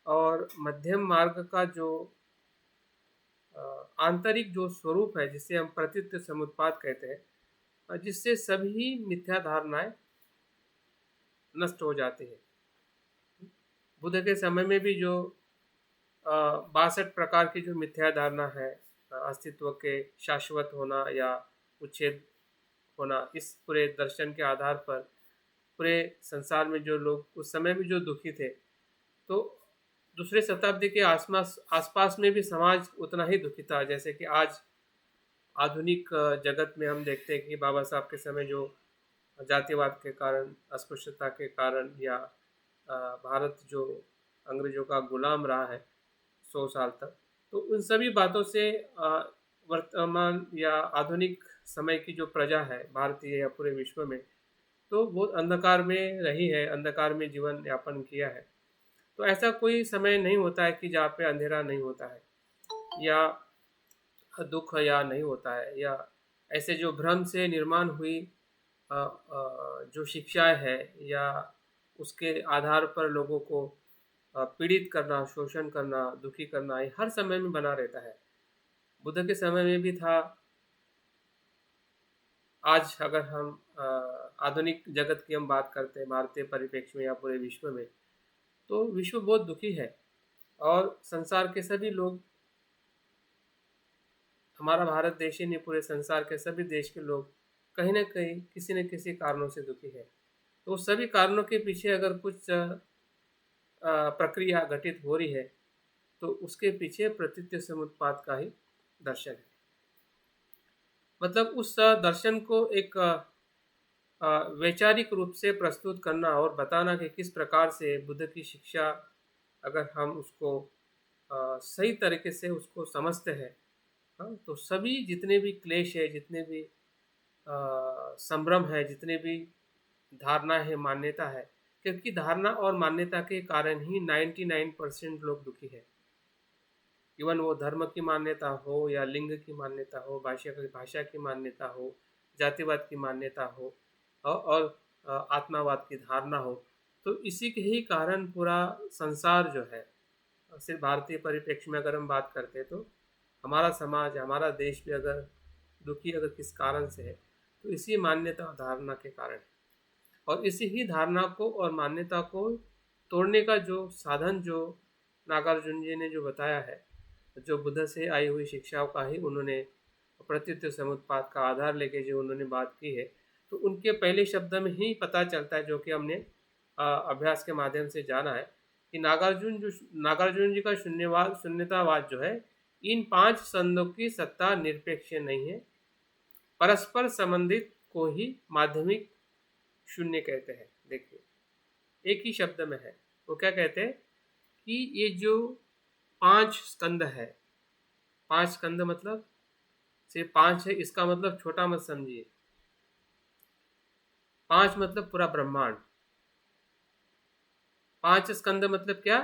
और मध्यम मार्ग का जो आंतरिक जो स्वरूप है, जिसे हम प्रतीत्य समुत्पाद कहते हैं, जिससे सभी मिथ्या धारणाएं नष्ट हो जाती है। बुद्ध के समय में भी जो 62 प्रकार की जो मिथ्या धारणा है, अस्तित्व के शाश्वत होना या उच्छेद होना, इस पूरे दर्शन के आधार पर पूरे संसार में जो लोग उस समय भी जो दुखी थे, तो दूसरे शताब्दी के आसपास में भी समाज उतना ही दुखी था। जैसे कि आज आधुनिक जगत में हम देखते हैं कि बाबा साहब के समय जो जातिवाद के कारण, अस्पृश्यता के कारण, या भारत जो अंग्रेजों का गुलाम रहा है 100 साल तक, तो उन सभी बातों से वर्तमान या आधुनिक समय की जो प्रजा है भारतीय या पूरे विश्व में, तो बहुत अंधकार में रही है, अंधकार में जीवन यापन किया है। तो ऐसा कोई समय नहीं होता है कि जहाँ पे अंधेरा नहीं होता है या दुख या नहीं होता है, या ऐसे जो भ्रम से निर्माण हुई जो शिक्षाएं है, या उसके आधार पर लोगों को पीड़ित करना, शोषण करना, दुखी करना, ये हर समय में बना रहता है। बुद्ध के समय में भी था। आज अगर हम आधुनिक जगत की हम बात करते हैं, भारतीय परिप्रेक्ष्य में या पूरे विश्व में, तो विश्व बहुत दुखी है और संसार के सभी लोग, हमारा भारत देश ही नहीं, पूरे संसार के सभी देश के लोग कहीं ना कहीं किसी न किसी कारणों से दुखी है। तो सभी कारणों के पीछे अगर कुछ प्रक्रिया घटित हो रही है, तो उसके पीछे प्रतीत्य समुत्पाद का ही दर्शन है। मतलब उस दर्शन को एक वैचारिक रूप से प्रस्तुत करना और बताना कि किस प्रकार से बुद्ध की शिक्षा, अगर हम उसको सही तरीके से उसको समझते हैं, हाँ, तो सभी जितने भी क्लेश है, जितने भी संभ्रम है, जितने भी धारणा है, मान्यता है, क्योंकि धारणा और मान्यता के कारण ही 99% लोग दुखी है। इवन वो धर्म की मान्यता हो या लिंग की मान्यता हो, भाषा की मान्यता हो, जातिवाद की मान्यता हो, और आत्मावाद की धारणा हो, तो इसी के ही कारण पूरा संसार जो है, सिर्फ भारतीय परिप्रेक्ष्य में अगर हम बात करते हैं, तो हमारा समाज, हमारा देश भी अगर दुखी अगर किस कारण से है, तो इसी मान्यता और धारणा के कारण है। और इसी ही धारणा को और मान्यता को तोड़ने का जो साधन, जो नागार्जुन जी ने जो बताया है, जो बुद्ध से आई हुई शिक्षाओं का ही उन्होंने प्रतीत्य समुत्पाद का आधार लेके जो उन्होंने बात की है, तो उनके पहले शब्द में ही पता चलता है, जो कि हमने अभ्यास के माध्यम से जाना है, कि नागार्जुन जी का शून्यतावाद जो है, इन 5 संदों की सत्ता निरपेक्ष नहीं है, परस्पर संबंधित को ही माध्यमिक शून्य कहते हैं। देखिए, एक ही शब्द में है। वो क्या कहते हैं कि ये जो 5 स्कंद है, 5 स्कंद मतलब सिर्फ 5 है, इसका मतलब छोटा मत समझिए। 5 मतलब पूरा ब्रह्मांड। 5 स्कंद मतलब क्या?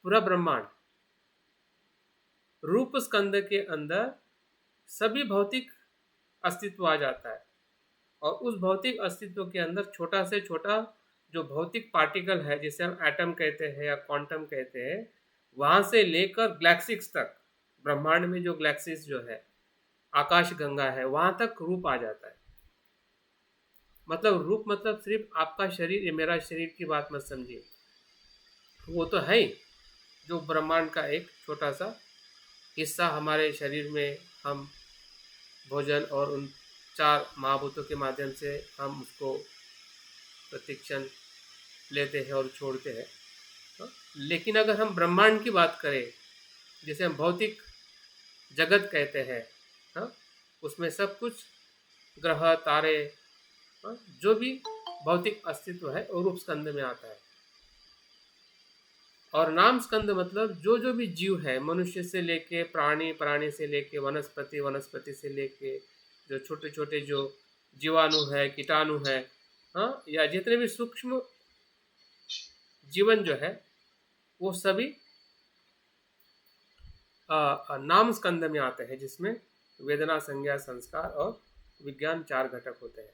पूरा ब्रह्मांड। रूप स्कंद के अंदर सभी भौतिक अस्तित्व आ जाता है, और उस भौतिक अस्तित्व के अंदर छोटा से छोटा जो भौतिक पार्टिकल है, जिसे हम एटम कहते हैं या क्वांटम कहते हैं, वहां से लेकर गैलेक्सिक्स तक, ब्रह्मांड में जो गैलेक्सिस जो है, आकाश गंगा है, वहां तक रूप आ जाता है। मतलब रूप मतलब सिर्फ आपका शरीर, ये मेरा शरीर की बात मत समझिए, वो तो है ही, जो ब्रह्मांड का एक छोटा सा हिस्सा हमारे शरीर में हम भोजन और उन 4 महाभूतों के माध्यम से हम उसको प्रतिक्षण लेते हैं और छोड़ते हैं। लेकिन अगर हम ब्रह्मांड की बात करें, जिसे हम भौतिक जगत कहते हैं, हाँ, उसमें सब कुछ ग्रह, तारे, हाँ, जो भी भौतिक अस्तित्व है वो रूप स्कंद में आता है। और नाम स्कंद मतलब जो जो भी जीव है, मनुष्य से लेके प्राणी, प्राणी से लेके वनस्पति, वनस्पति से लेके जो छोटे छोटे जो जीवाणु है, कीटाणु है, हाँ, या जितने भी सूक्ष्म जीवन जो है, वो सभी नाम स्कंद में आते हैं, जिसमें वेदना, संज्ञा, संस्कार और विज्ञान 4 घटक होते हैं।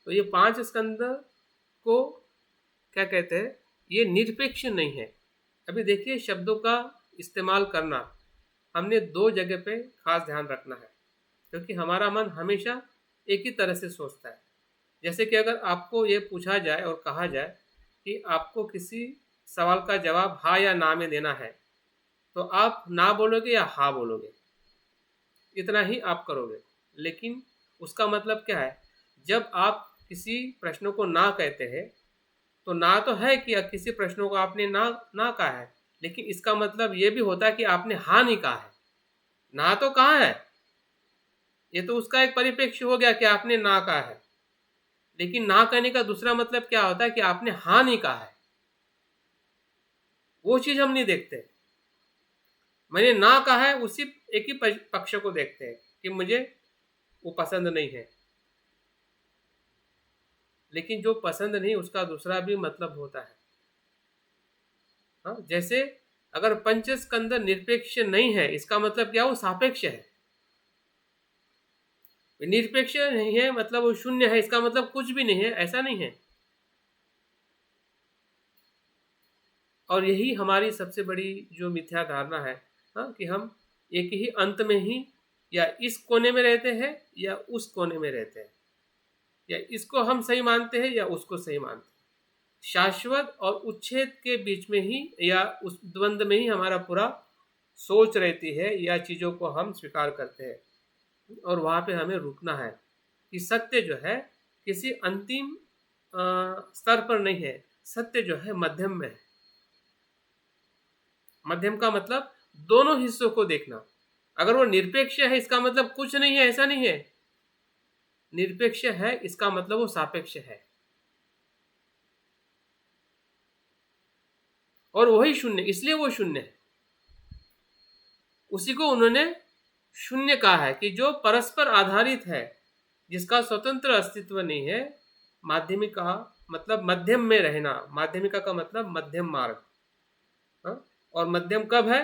तो ये 5 स्कंद को क्या कहते हैं? ये निरपेक्ष नहीं है। अभी देखिए, शब्दों का इस्तेमाल करना हमने दो जगह पे खास ध्यान रखना है, क्योंकि हमारा मन हमेशा एक ही तरह से सोचता है। जैसे कि अगर आपको ये पूछा जाए और कहा जाए कि आपको किसी सवाल का जवाब हाँ या ना में देना है, तो आप ना बोलोगे या हाँ बोलोगे, इतना ही आप करोगे। लेकिन उसका मतलब क्या है, जब आप किसी प्रश्नों को ना कहते हैं, तो ना तो है कि किसी प्रश्नों को आपने ना ना कहा है, लेकिन इसका मतलब ये भी होता है कि आपने हाँ नहीं कहा है। ना तो कहा है, ये तो उसका एक परिप्रेक्ष्य हो गया कि आपने ना कहा है, लेकिन ना कहने का दूसरा मतलब क्या होता है कि आपने हाँ नहीं कहा है। वो चीज हम नहीं देखते। मैंने ना कहा है, उसी एक ही पक्ष को देखते हैं कि मुझे वो पसंद नहीं है, लेकिन जो पसंद नहीं उसका दूसरा भी मतलब होता है। हाँ, जैसे अगर पंचस्कंद निरपेक्ष नहीं है, इसका मतलब क्या, वो सापेक्ष है। निरपेक्ष नहीं है मतलब वो शून्य है, इसका मतलब कुछ भी नहीं है, ऐसा नहीं है। और यही हमारी सबसे बड़ी जो मिथ्या धारणा है, हाँ, कि हम एक ही अंत में ही या इस कोने में रहते हैं या उस कोने में रहते हैं, या इसको हम सही मानते हैं या उसको सही मानते हैं। शाश्वत और उच्छेद के बीच में ही या उस द्वंद्व में ही हमारा पूरा सोच रहती है, या चीज़ों को हम स्वीकार करते हैं, और वहाँ पे हमें रुकना है कि सत्य जो है किसी अंतिम स्तर पर नहीं है, सत्य जो है मध्यम में है। मध्यम का मतलब दोनों हिस्सों को देखना। अगर वो निरपेक्ष है, इसका मतलब कुछ नहीं है, ऐसा नहीं है। निरपेक्ष है, इसका मतलब वो सापेक्ष है, और वही शून्य, इसलिए वो शून्य है। उसी को उन्होंने शून्य कहा है कि जो परस्पर आधारित है, जिसका स्वतंत्र अस्तित्व नहीं है। माध्यमिका मतलब मध्यम में रहना, माध्यमिका का मतलब मध्यम मार्ग। हाँ? और मध्यम कब है,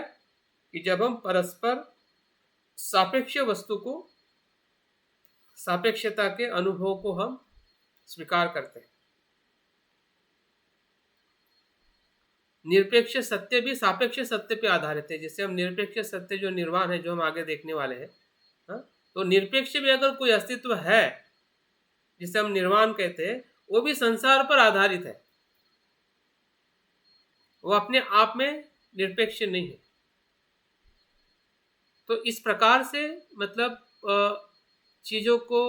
कि जब हम परस्पर सापेक्ष वस्तु को, सापेक्षता के अनुभव को हम स्वीकार करते हैं। निरपेक्ष सत्य भी सापेक्ष सत्य पे आधारित है। जैसे हम निरपेक्ष सत्य जो निर्वाण है, जो हम आगे देखने वाले हैं, हाँ? तो निरपेक्ष भी अगर कोई अस्तित्व है जिसे हम निर्वाण कहते हैं, वो भी संसार पर आधारित है, वो अपने आप में निरपेक्ष नहीं है। तो इस प्रकार से मतलब चीजों को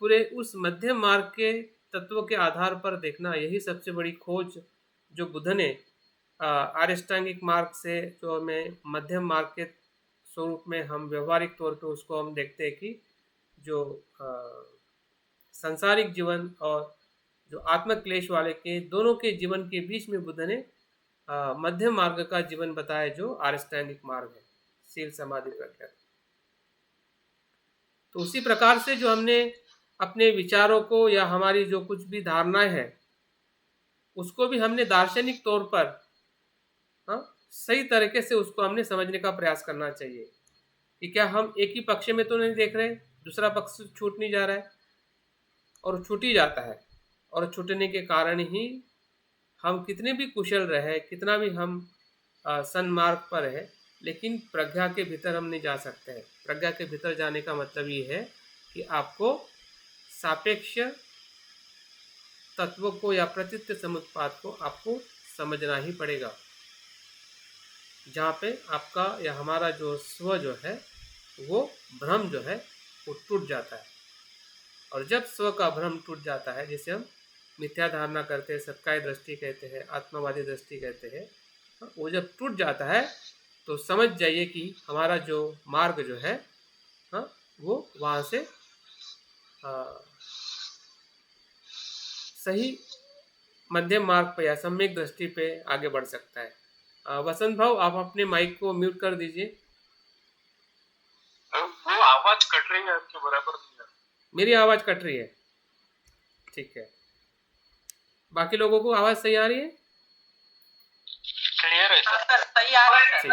पूरे उस मध्यम मार्ग के तत्वों के आधार पर देखना, यही सबसे बड़ी खोज जो बुद्ध ने आर्यष्टांगिक मार्ग से, जो हमें मध्यम मार्ग के स्वरूप में हम व्यवहारिक तौर पे उसको हम देखते हैं कि जो सांसारिक जीवन और जो आत्मक्लेश वाले के दोनों के जीवन के बीच में बुद्ध ने मध्यम मार्ग का जीवन बताया, जो आर्यष्टांगिक मार्ग है, शील समाधि प्रज्ञा। तो उसी प्रकार से जो हमने अपने विचारों को या हमारी जो कुछ भी धारणाएं हैं, उसको भी हमने दार्शनिक तौर पर, हाँ, सही तरीके से उसको हमने समझने का प्रयास करना चाहिए कि क्या हम एक ही पक्ष में तो नहीं देख रहे, दूसरा पक्ष छूट नहीं जा रहा है, और छूट ही जाता है। और छूटने के कारण ही हम कितने भी कुशल रहे, कितना भी हम सन्मार्ग पर है, लेकिन प्रज्ञा के भीतर हम नहीं जा सकते हैं। प्रज्ञा के भीतर जाने का मतलब ये है कि आपको सापेक्ष तत्व को या प्रतीत समुत्पाद को आपको समझना ही पड़ेगा, जहाँ पे आपका या हमारा जो स्व जो है, वो भ्रम जो है वो टूट जाता है। और जब स्व का भ्रम टूट जाता है, जिसे हम मिथ्या धारणा करते हैं, सत्काय दृष्टि कहते हैं, आत्मवादी दृष्टि कहते हैं, वो जब टूट जाता है तो समझ जाइए कि हमारा जो मार्ग जो है, हाँ, वो वहाँ से सही मध्यम मार्ग पे या सम्यक दृष्टि पे आगे बढ़ सकता है। वसंत भाव, आप अपने माइक को म्यूट कर दीजिए। वो आवाज कट रही है आपके बराबर नहीं है। मेरी आवाज कट रही है, ठीक है। बाकी लोगों को आवाज सही आ रही है? क्लियर है सर, सही आ रही है सर।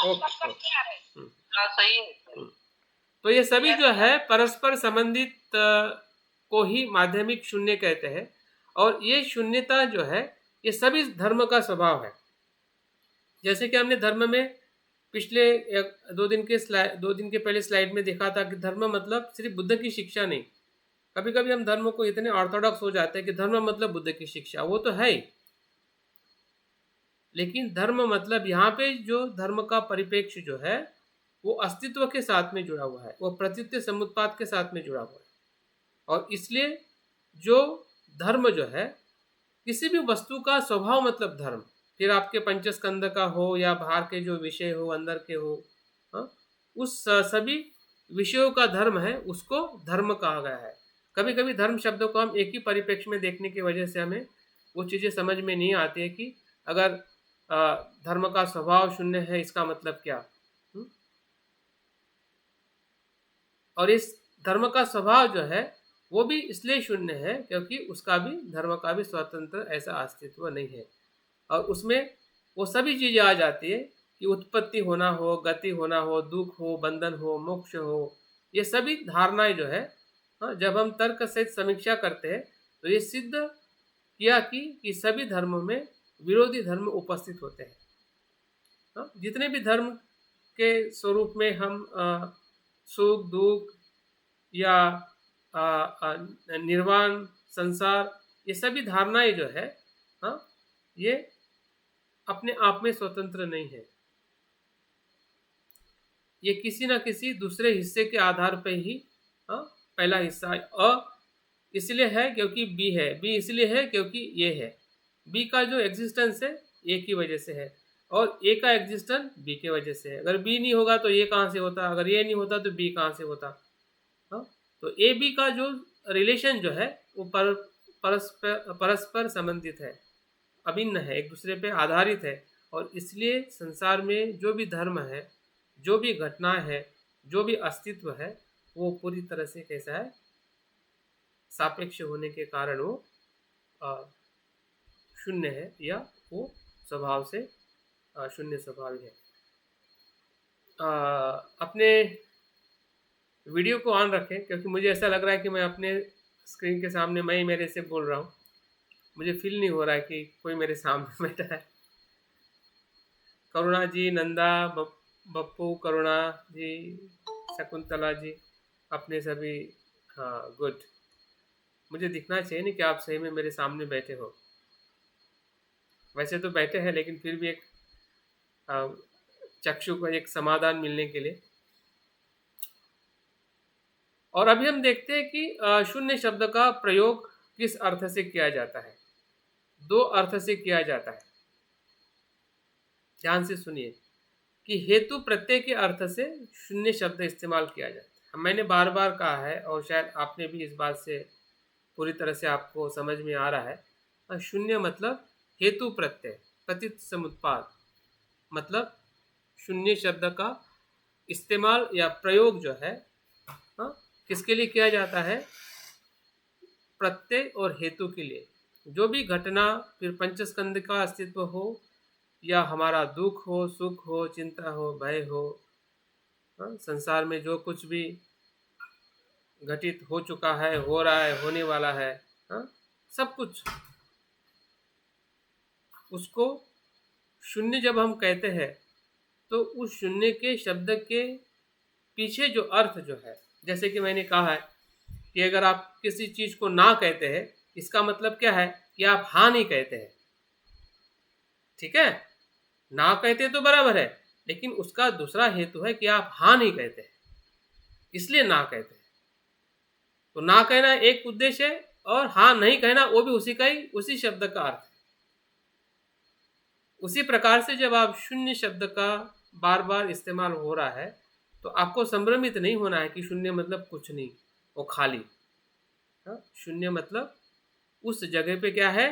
ओके, सही है। तो ये सभी जो है परस्पर संबंधित को ही माध्यमिक शून्य कहते हैं। और ये शून्यता जो है, ये सभी धर्म का स्वभाव है। जैसे कि हमने धर्म में पिछले 2 दिन के पहले स्लाइड में देखा था कि धर्म मतलब सिर्फ बुद्ध की शिक्षा नहीं। कभी कभी हम धर्म को इतने ऑर्थोडॉक्स हो जाते हैं कि धर्म मतलब बुद्ध की शिक्षा, वो तो है ही, लेकिन धर्म मतलब यहाँ पे जो धर्म का परिप्रेक्ष्य जो है वो अस्तित्व के साथ में जुड़ा हुआ है, वो प्रतीत्य समुत्पाद के साथ में जुड़ा हुआ है। और इसलिए जो धर्म जो है किसी भी वस्तु का स्वभाव मतलब धर्म, फिर आपके पंचस्कंद का हो या बाहर के जो विषय हो अंदर के हो, हाँ, उस सभी विषयों का धर्म है, उसको धर्म कहा गया है। कभी कभी धर्म शब्द को हम एक ही परिप्रेक्ष्य में देखने की वजह से हमें वो चीज़ें समझ में नहीं आती है कि अगर धर्म का स्वभाव शून्य है इसका मतलब क्या। और इस धर्म का स्वभाव जो है वो भी इसलिए शून्य है क्योंकि उसका भी, धर्म का भी स्वतंत्र ऐसा अस्तित्व नहीं है। और उसमें वो सभी चीज़ें आ जाती है कि उत्पत्ति होना हो, गति होना हो, दुख हो, बंधन हो, मोक्ष हो, ये सभी धारणाएं जो है, हाँ, जब हम तर्क सहित समीक्षा करते हैं तो ये सिद्ध किया कि सभी धर्मों में विरोधी धर्म उपस्थित होते हैं। हाँ, जितने भी धर्म के स्वरूप में हम सुख दुख या निर्वाण, संसार, ये सभी धारणाएं जो है, हाँ, ये अपने आप में स्वतंत्र नहीं है। ये किसी न किसी दूसरे हिस्से के आधार पर ही, हाँ, पहला हिस्सा अ इसलिए है क्योंकि बी है, बी इसलिए है क्योंकि ये है। बी का जो एग्जिस्टेंस है ए की वजह से है और ए का एग्जिस्टेंस बी के वजह से है। अगर बी नहीं होगा तो ये कहाँ से होता, अगर ये नहीं होता तो बी कहाँ से होता। हाँ, तो ए बी का जो रिलेशन जो है वो परस्पर संबंधित है, अभिन्न है, एक दूसरे पे आधारित है। और इसलिए संसार में जो भी धर्म है, जो भी घटना है, जो भी अस्तित्व है, वो पूरी तरह से कैसा है, सापेक्ष होने के कारण वो शून्य है या वो स्वभाव से शून्य स्वभाव है। अपने वीडियो को ऑन रखें क्योंकि मुझे ऐसा लग रहा है कि मैं अपने स्क्रीन के सामने मैं ही मेरे से बोल रहा हूँ। मुझे फील नहीं हो रहा है कि कोई मेरे सामने बैठा है। करुणा जी, नंदा, बप्पू, करुणा जी, शकुंतला जी, अपने सभी, हाँ गुड। मुझे दिखना चाहिए नहीं कि आप सही में मेरे सामने बैठे हो। वैसे तो बैठे हैं लेकिन फिर भी एक चक्षु को एक समाधान मिलने के लिए। और अभी हम देखते हैं कि शून्य शब्द का प्रयोग किस अर्थ से किया जाता है। दो अर्थ से किया जाता है, ध्यान से सुनिए कि हेतु प्रत्यय के अर्थ से शून्य शब्द इस्तेमाल किया जाता है। मैंने बार बार कहा है और शायद आपने भी इस बात से पूरी तरह से आपको समझ में आ रहा है। शून्य मतलब हेतु प्रत्यय, प्रतीत समुत्पाद, मतलब शून्य शब्द का इस्तेमाल या प्रयोग जो है, हाँ, किसके लिए किया जाता है, प्रत्यय और हेतु के लिए। जो भी घटना, फिर पंचस्कंद का अस्तित्व हो या हमारा दुख हो, सुख हो, चिंता हो, भय हो, हाँ, संसार में जो कुछ भी घटित हो चुका है, हो रहा है, होने वाला है, हाँ, सब कुछ, उसको शून्य जब हम कहते हैं तो उस शून्य के शब्द के पीछे जो अर्थ जो है, जैसे कि मैंने कहा है कि अगर आप किसी चीज को ना कहते हैं इसका मतलब क्या है कि आप हाँ नहीं कहते हैं। ठीक है, ना कहते तो बराबर है, लेकिन उसका दूसरा हेतु है कि आप हाँ नहीं कहते हैं, इसलिए ना कहते हैं। तो ना कहना एक उद्देश्य है और हाँ नहीं कहना वो भी उसी का ही, उसी शब्द का अर्थ है। उसी प्रकार से जब आप शून्य शब्द का बार बार इस्तेमाल हो रहा है तो आपको संभ्रमित नहीं होना है कि शून्य मतलब कुछ नहीं, वो खाली। शून्य मतलब उस जगह पे क्या है,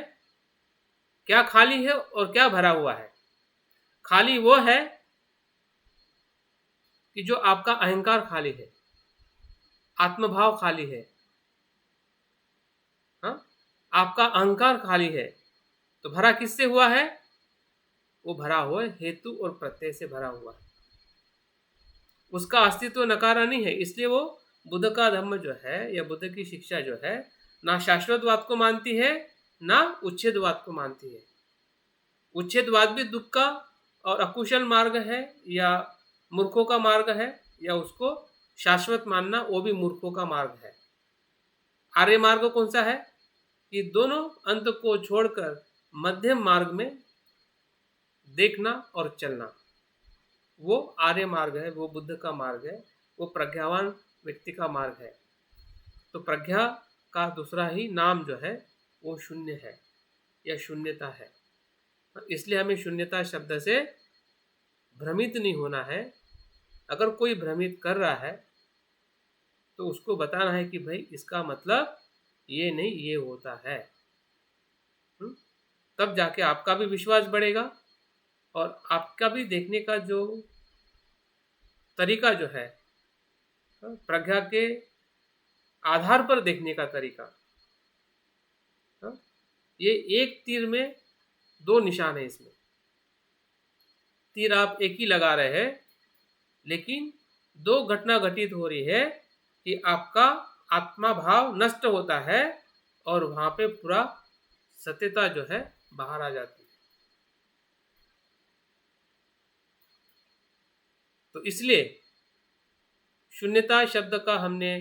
क्या खाली है और क्या भरा हुआ है। खाली वो है कि जो आपका अहंकार खाली है, आत्मभाव खाली है, हाँ, आपका अहंकार खाली है। तो भरा किससे हुआ है, वो भरा हुआ है हेतु और प्रत्यय से भरा हुआ है। उसका अस्तित्व नकारा नहीं है। इसलिए वो बुद्ध का धर्म जो है या बुद्ध की शिक्षा जो है ना शाश्वतवाद को मानती है ना उच्छेदवाद को मानती है। उच्छेदवाद भी दुख का और अकुशल मार्ग है, या मूर्खों का मार्ग है, या उसको शाश्वत मानना वो भी मूर्खों का मार्ग है। आर्य मार्ग कौन सा है कि दोनों अंत को छोड़कर मध्यम मार्ग में देखना और चलना, वो आर्य मार्ग है, वो बुद्ध का मार्ग है, वो प्रज्ञावान व्यक्ति का मार्ग है। तो प्रज्ञा का दूसरा ही नाम जो है वो शून्य है या शून्यता है। इसलिए हमें शून्यता शब्द से भ्रमित नहीं होना है। अगर कोई भ्रमित कर रहा है तो उसको बताना है कि भाई इसका मतलब ये नहीं, ये होता है। तब जाके आपका भी विश्वास बढ़ेगा और आपका भी देखने का जो तरीका जो है, प्रज्ञा के आधार पर देखने का तरीका, ये एक तीर में दो निशान है। इसमें तीर आप एक ही लगा रहे हैं, लेकिन दो घटना घटित हो रही है कि आपका आत्मा भाव नष्ट होता है और वहां पे पूरा सत्यता जो है बाहर आ जाती है। तो इसलिए शून्यता शब्द का हमने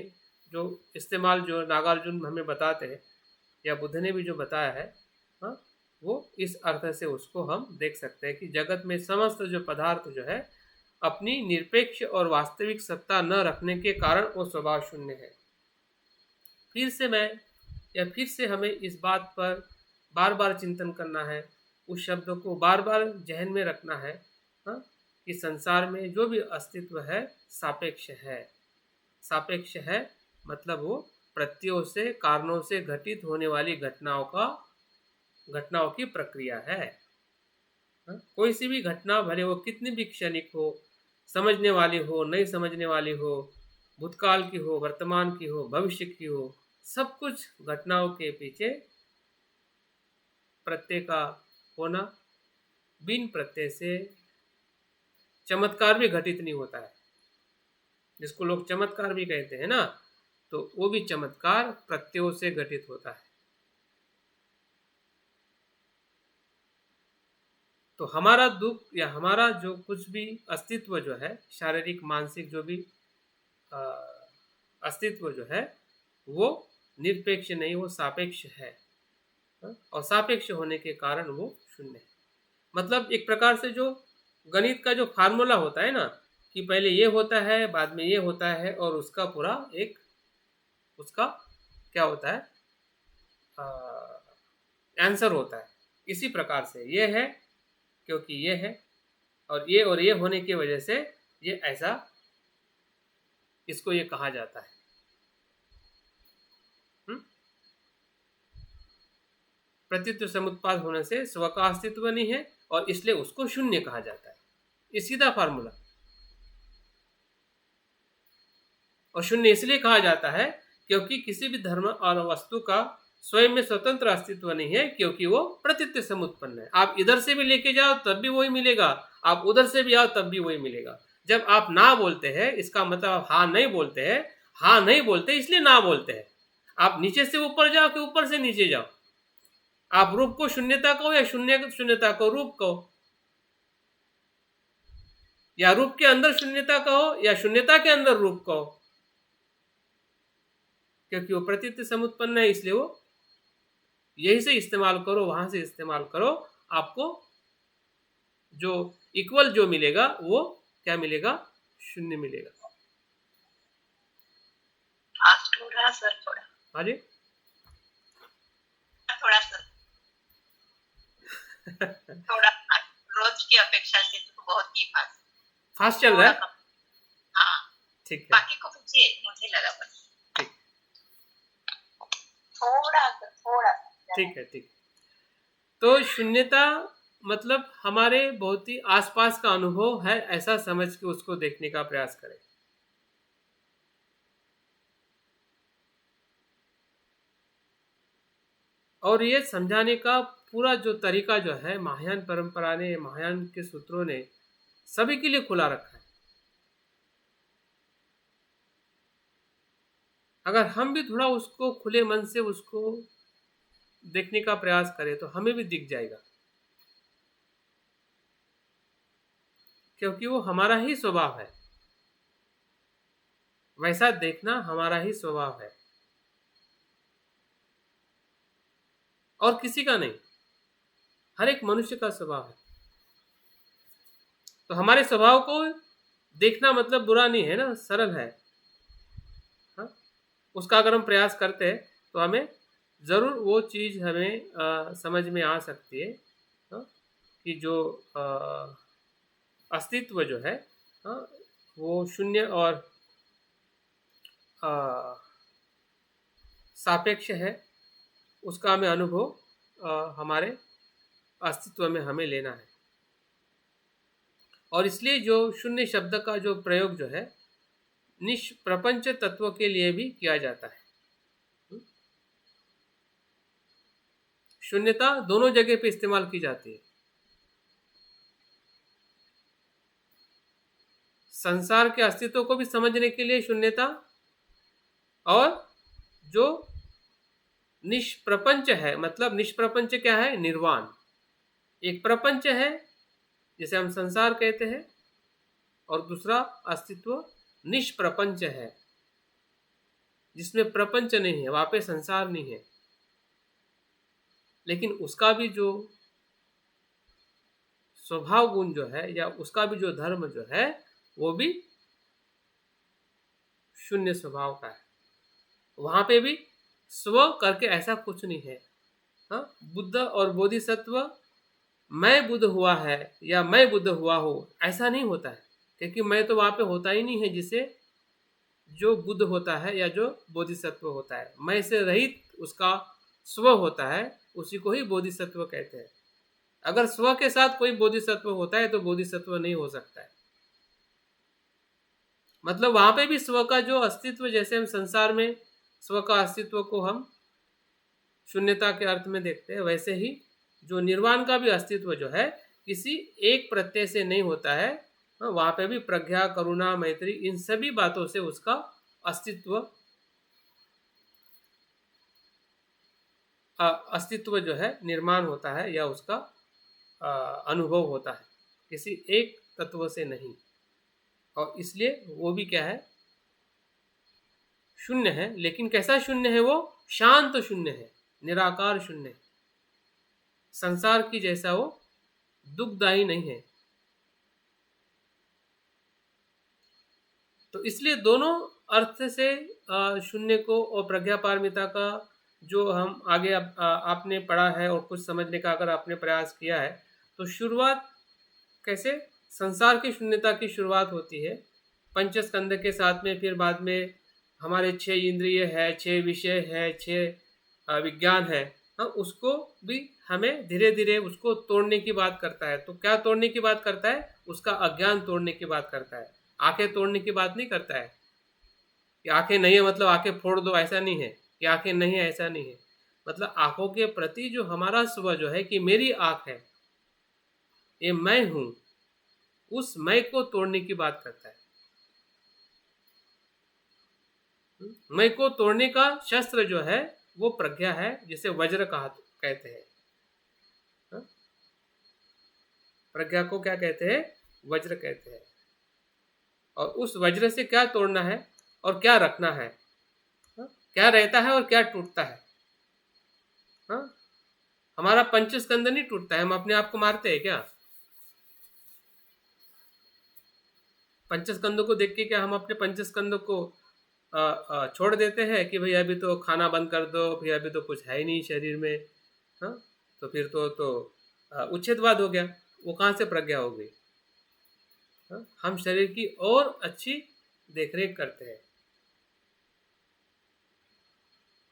जो इस्तेमाल, जो नागार्जुन हमें बताते हैं या बुद्ध ने भी जो बताया है, हाँ, वो इस अर्थ से उसको हम देख सकते हैं कि जगत में समस्त जो पदार्थ जो है अपनी निरपेक्ष और वास्तविक सत्ता न रखने के कारण वो स्वभाव शून्य है। फिर से हमें इस बात पर बार बार चिंतन करना है, उस शब्द को बार बार जहन में रखना है, हाँ, कि संसार में जो भी अस्तित्व है सापेक्ष है। सापेक्ष है मतलब वो प्रत्ययों से, कारणों से घटित होने वाली घटनाओं की प्रक्रिया है। कोई सी भी घटना भले वो कितनी भी क्षणिक हो, समझने वाली हो, नहीं समझने वाली हो, भूतकाल की हो, वर्तमान की हो, भविष्य की हो, सब कुछ घटनाओं के पीछे प्रत्यय का होना, बिन प्रत्यय से चमत्कार भी घटित नहीं होता है, जिसको लोग चमत्कार भी कहते हैं ना, तो वो भी चमत्कार प्रत्ययों से घटित होता है। तो हमारा दुख या हमारा जो कुछ भी अस्तित्व जो है, शारीरिक मानसिक जो भी अस्तित्व जो है, वो निरपेक्ष नहीं, वो सापेक्ष है। और सापेक्ष होने के कारण वो शून्य है। मतलब एक प्रकार से जो गणित का जो फार्मूला होता है ना, कि पहले ये होता है, बाद में ये होता है, और उसका पूरा एक उसका क्या होता है, आंसर होता है। इसी प्रकार से ये है क्योंकि ये है, और ये होने की वजह से ये ऐसा, इसको ये कहा जाता है। प्रतीत्व समुत्पाद होने से स्व का अस्तित्व नहीं है और इसलिए उसको शून्य कहा जाता है। ये सीधा फार्मूला। और शून्य इसलिए कहा जाता है क्योंकि किसी भी धर्म और वस्तु का स्वयं में स्वतंत्र अस्तित्व नहीं है, क्योंकि वो प्रतीत्व समुत्पन्न है। आप इधर से भी लेके जाओ तब भी वही मिलेगा, आप उधर से भी आओ तब भी वही मिलेगा। जब आप ना बोलते हैं इसका मतलब आप हाँ नहीं बोलते हैं, हाँ नहीं बोलते इसलिए ना बोलते हैं। आप नीचे से ऊपर जाओ कि ऊपर से नीचे जाओ, आप रूप को शून्यता कहो या शून्यता को रूप कहो, या रूप के अंदर शून्यता कहो या शून्यता के अंदर रूप कहो, क्योंकि वो प्रतीत समुत्पन्न है, इसलिए वो यही से इस्तेमाल करो, वहां से इस्तेमाल करो, आपको जो इक्वल जो मिलेगा वो क्या मिलेगा, शून्य मिलेगा। थोड़ा सर, हाँ जी थोड़ा सर थोड़ा रोज की अपेक्षा से तो बहुत ही फास्ट चल रहा है। हाँ ठीक है, बाकी को पूछिए, मुझे लगा बस ठीक, थोड़ा ठीक है, ठीक। तो शून्यता मतलब हमारे बहुत ही आसपास का अनुभव है, ऐसा समझ के उसको देखने का प्रयास करें। और ये समझाने का पूरा जो तरीका जो है महायान परंपरा ने, महायान के सूत्रों ने सभी के लिए खुला रखा है। अगर हम भी थोड़ा उसको खुले मन से उसको देखने का प्रयास करें तो हमें भी दिख जाएगा। क्योंकि वो हमारा ही स्वभाव है, वैसा देखना हमारा ही स्वभाव है और किसी का नहीं, हर एक मनुष्य का स्वभाव है। तो हमारे स्वभाव को देखना मतलब बुरा नहीं है ना, सरल है। हाँ, उसका अगर हम प्रयास करते हैं तो हमें ज़रूर वो चीज़ हमें समझ में आ सकती है। हाँ, कि जो अस्तित्व जो है, हाँ, वो शून्य और सापेक्ष है, उसका हमें अनुभव हमारे अस्तित्व में हमें लेना है। और इसलिए जो शून्य शब्द का जो प्रयोग जो है निष्प्रपंच तत्व के लिए भी किया जाता है। शून्यता दोनों जगह पे इस्तेमाल की जाती है। संसार के अस्तित्व को भी समझने के लिए शून्यता, और जो निष्प्रपंच है, मतलब निष्प्रपंच क्या है, निर्वाण। एक प्रपंच है जिसे हम संसार कहते हैं, और दूसरा अस्तित्व निष्प्रपंच है जिसमें प्रपंच नहीं है, वहां पे संसार नहीं है, लेकिन उसका भी जो स्वभाव गुण जो है या उसका भी जो धर्म जो है वो भी शून्य स्वभाव का है। वहां पे भी स्व करके ऐसा कुछ नहीं है। हाँ, बुद्ध और बोधिसत्व मैं बुद्ध हुआ है या मैं बुद्ध हुआ हो ऐसा नहीं होता है, क्योंकि मैं तो वहां पे होता ही नहीं है जिसे जो बुद्ध होता है या जो बोधिसत्व होता है। मैं से रहित उसका स्व होता है, उसी को ही बोधिसत्व कहते हैं। अगर स्व के साथ कोई बोधिसत्व होता है तो बोधिसत्व नहीं हो सकता है। मतलब वहां पे भी स्व का जो अस्तित्व, जैसे हम संसार में स्व का अस्तित्व को हम शून्यता के अर्थ में देखते हैं, वैसे ही जो निर्वाण का भी अस्तित्व जो है किसी एक प्रत्यय से नहीं होता है। वहां पे भी प्रज्ञा, करुणा, मैत्री, इन सभी बातों से उसका अस्तित्व जो है निर्माण होता है या उसका अनुभव होता है, किसी एक तत्व से नहीं। और इसलिए वो भी क्या है, शून्य है। लेकिन कैसा शून्य है वो, शांत शून्य है, निराकार शून्य है। संसार की जैसा वो दुखदायी नहीं है। तो इसलिए दोनों अर्थ से शून्य को और प्रज्ञा पारमिता का जो हम आगे आपने पढ़ा है और कुछ समझने का अगर आपने प्रयास किया है, तो शुरुआत कैसे संसार की शून्यता की शुरुआत होती है पंचस्कंद के साथ में। फिर बाद में हमारे 6 इंद्रिय है, 6 विषय है, 6 विज्ञान है। हाँ, उसको भी हमें धीरे धीरे उसको तोड़ने की बात करता है। तो क्या तोड़ने की बात करता है, उसका अज्ञान तोड़ने की बात करता है। आंखें तोड़ने की बात नहीं करता है कि आंखें नहीं है मतलब आंखें फोड़ दो, ऐसा नहीं है। कि आंखें नहीं है ऐसा नहीं है, मतलब आंखों के प्रति जो हमारा स्व जो है कि मेरी आंख है, ये मैं हूं, उस मैं को तोड़ने की बात करता है। मैं को तोड़ने का शस्त्र जो है वो प्रज्ञा है, जिसे वज्र कहा कहते हैं। प्रज्ञा को क्या कहते हैं, वज्र कहते हैं। और उस वज्र से क्या तोड़ना है और क्या रखना है, क्या रहता है और क्या टूटता है। हमारा पंचस्कंद नहीं टूटता है, हम अपने आप को मारते हैं क्या? पंचस्कंद को देख के क्या हम अपने पंचस्कंद को छोड़ देते हैं कि भाई अभी तो खाना बंद कर दो, भाई अभी तो कुछ है ही नहीं शरीर में। हाँ, तो फिर तो उच्छेदवाद हो गया, वो कहाँ से प्रज्ञा हो गई? हम शरीर की और अच्छी देखरेख करते हैं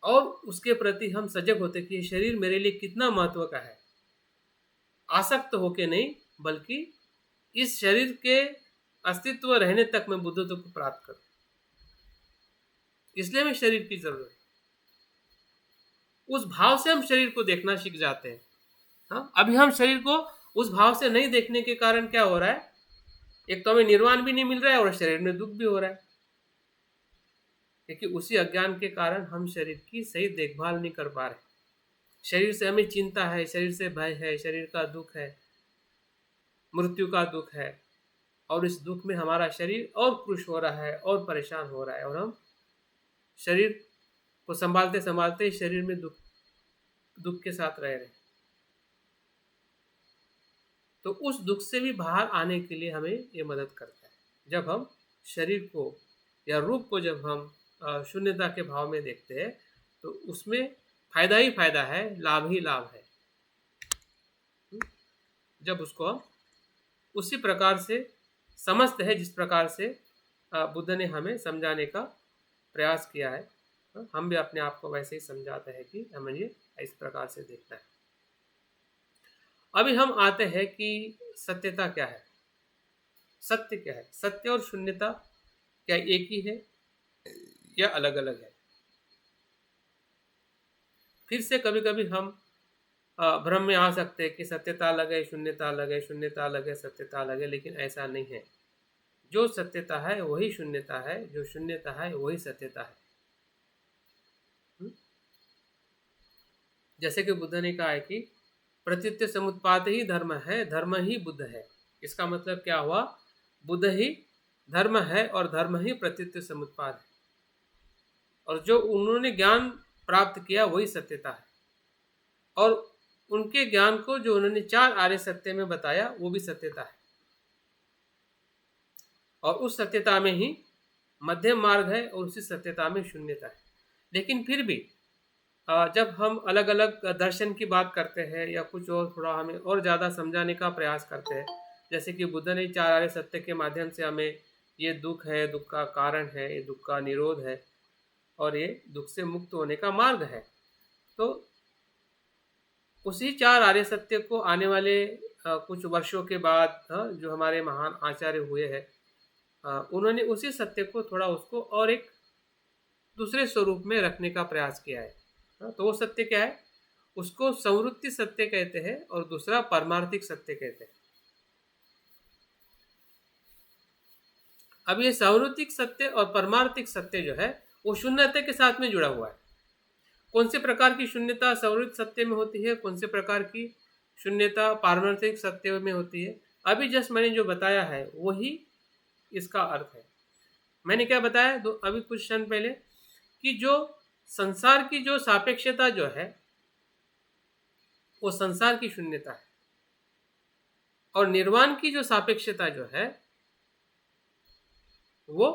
और उसके प्रति हम सजग होते कि ये शरीर मेरे लिए कितना महत्व का है। आसक्त होके नहीं, बल्कि इस शरीर के अस्तित्व रहने तक मैं बुद्धत्व को प्राप्त करूं, इसलिए मैं शरीर की जरूरत है। उस भाव से हम शरीर को देखना सीख जाते हैं। हाँ, अभी हम शरीर को उस भाव से नहीं देखने के कारण क्या हो रहा है, एक तो हमें निर्वाण भी नहीं मिल रहा है और शरीर में दुख भी हो रहा है, क्योंकि उसी अज्ञान के कारण हम शरीर की सही देखभाल नहीं कर पा रहे। शरीर से हमें चिंता है, शरीर से भय है, शरीर का दुख है, मृत्यु का दुख है, और इस दुख में हमारा शरीर और खुश हो रहा है और परेशान हो रहा है, और हम शरीर को संभालते संभालते शरीर में दुख दुख के साथ रह रहे हैं। तो उस दुख से भी बाहर आने के लिए हमें ये मदद करता है। जब हम शरीर को या रूप को जब हम शून्यता के भाव में देखते हैं तो उसमें फायदा ही फायदा है, लाभ ही लाभ है। जब उसको हम उसी प्रकार से समझते हैं जिस प्रकार से बुद्ध ने हमें समझाने का प्रयास किया है, हम भी अपने आप को वैसे ही समझाते हैं कि हमें ये इस प्रकार से देखना है। अभी हम आते हैं कि सत्यता क्या है, सत्य क्या है। सत्य और शून्यता क्या एक ही है या अलग अलग है? फिर से कभी कभी हम भ्रम में आ सकते हैं कि सत्यता अलग है, शून्यता अलग है, शून्यता अलग है, सत्यता अलग है, लेकिन ऐसा नहीं है। जो सत्यता है वही शून्यता है, जो शून्यता है वही सत्यता है। जैसे कि बुद्ध ने कहा है कि प्रत्युत्य समुत्पाद ही धर्म है, धर्म ही बुद्ध है। इसका मतलब क्या हुआ? बुद्ध ही धर्म है और धर्म ही प्रत्युत्य समुत्पाद है, और जो उन्होंने ज्ञान प्राप्त किया वही सत्यता है, और उनके ज्ञान को जो उन्होंने 4 आर्य सत्य में बताया वो भी सत्यता है, और उस सत्यता में ही मध्यम मार्ग है और उसी सत्यता में शून्यता है। लेकिन फिर भी जब हम अलग अलग दर्शन की बात करते हैं या कुछ और थोड़ा हमें और ज़्यादा समझाने का प्रयास करते हैं, जैसे कि बुद्ध ने 4 आर्य सत्य के माध्यम से हमें ये दुख है, दुख का कारण है, ये दुख का निरोध है, और ये दुख से मुक्त होने का मार्ग है, तो उसी 4 आर्य सत्य को आने वाले कुछ वर्षों के बाद जो हमारे महान आचार्य हुए हैं, उन्होंने उसी सत्य को थोड़ा उसको और एक दूसरे स्वरूप में रखने का प्रयास किया है। तो वो सत्य क्या है? उसको संवृत्ति सत्य कहते हैं और दूसरा पारमार्थिक सत्य कहते हैं। अब ये संवृत्तिक सत्य और परमार्थिक सत्य जो है वो शून्यता के साथ में जुड़ा हुआ है। कौन से प्रकार की शून्यता संवृत्त सत्य में होती है, कौन से प्रकार की शून्यता पारमार्थिक सत्य में होती है, अभी जस्ट मैंने जो बताया है वही इसका अर्थ है। मैंने क्या बताया अभी कुछ क्षण पहले कि जो संसार की जो सापेक्षता जो है वो संसार की शून्यता है, और निर्वाण की जो सापेक्षता जो है वो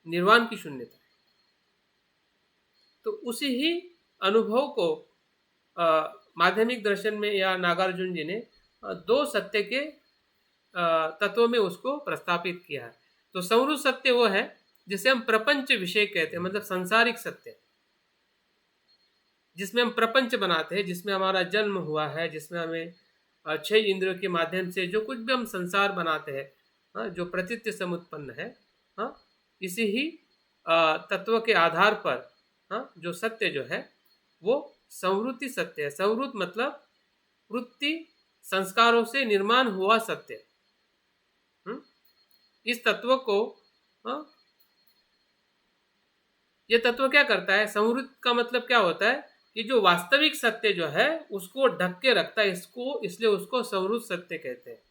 निर्वाण की शून्यता है। तो उसी ही अनुभव को माध्यमिक दर्शन में या नागार्जुन जी ने 2 सत्य के तत्वों में उसको प्रस्तापित किया है। तो संवृत्त सत्य वो है जिसे हम प्रपंच विषय कहते हैं, मतलब सांसारिक सत्य, जिसमें हम प्रपंच बनाते हैं, जिसमें हमारा जन्म हुआ है, जिसमें हमें 6 इंद्रियों के माध्यम से जो कुछ भी हम संसार बनाते हैं, जो प्रतीत्य समुत्पन्न है, इसी ही तत्व के आधार पर जो सत्य जो है वो संवृत्ति सत्य है। संवृत्त मतलब वृत्ति संस्कारों से निर्माण हुआ सत्य। इस तत्व को ये तत्व क्या करता है? संवृत्त का मतलब क्या होता है कि जो वास्तविक सत्य जो है उसको ढक के रखता है, इसको, इसलिए उसको संवृत्त सत्य कहते हैं।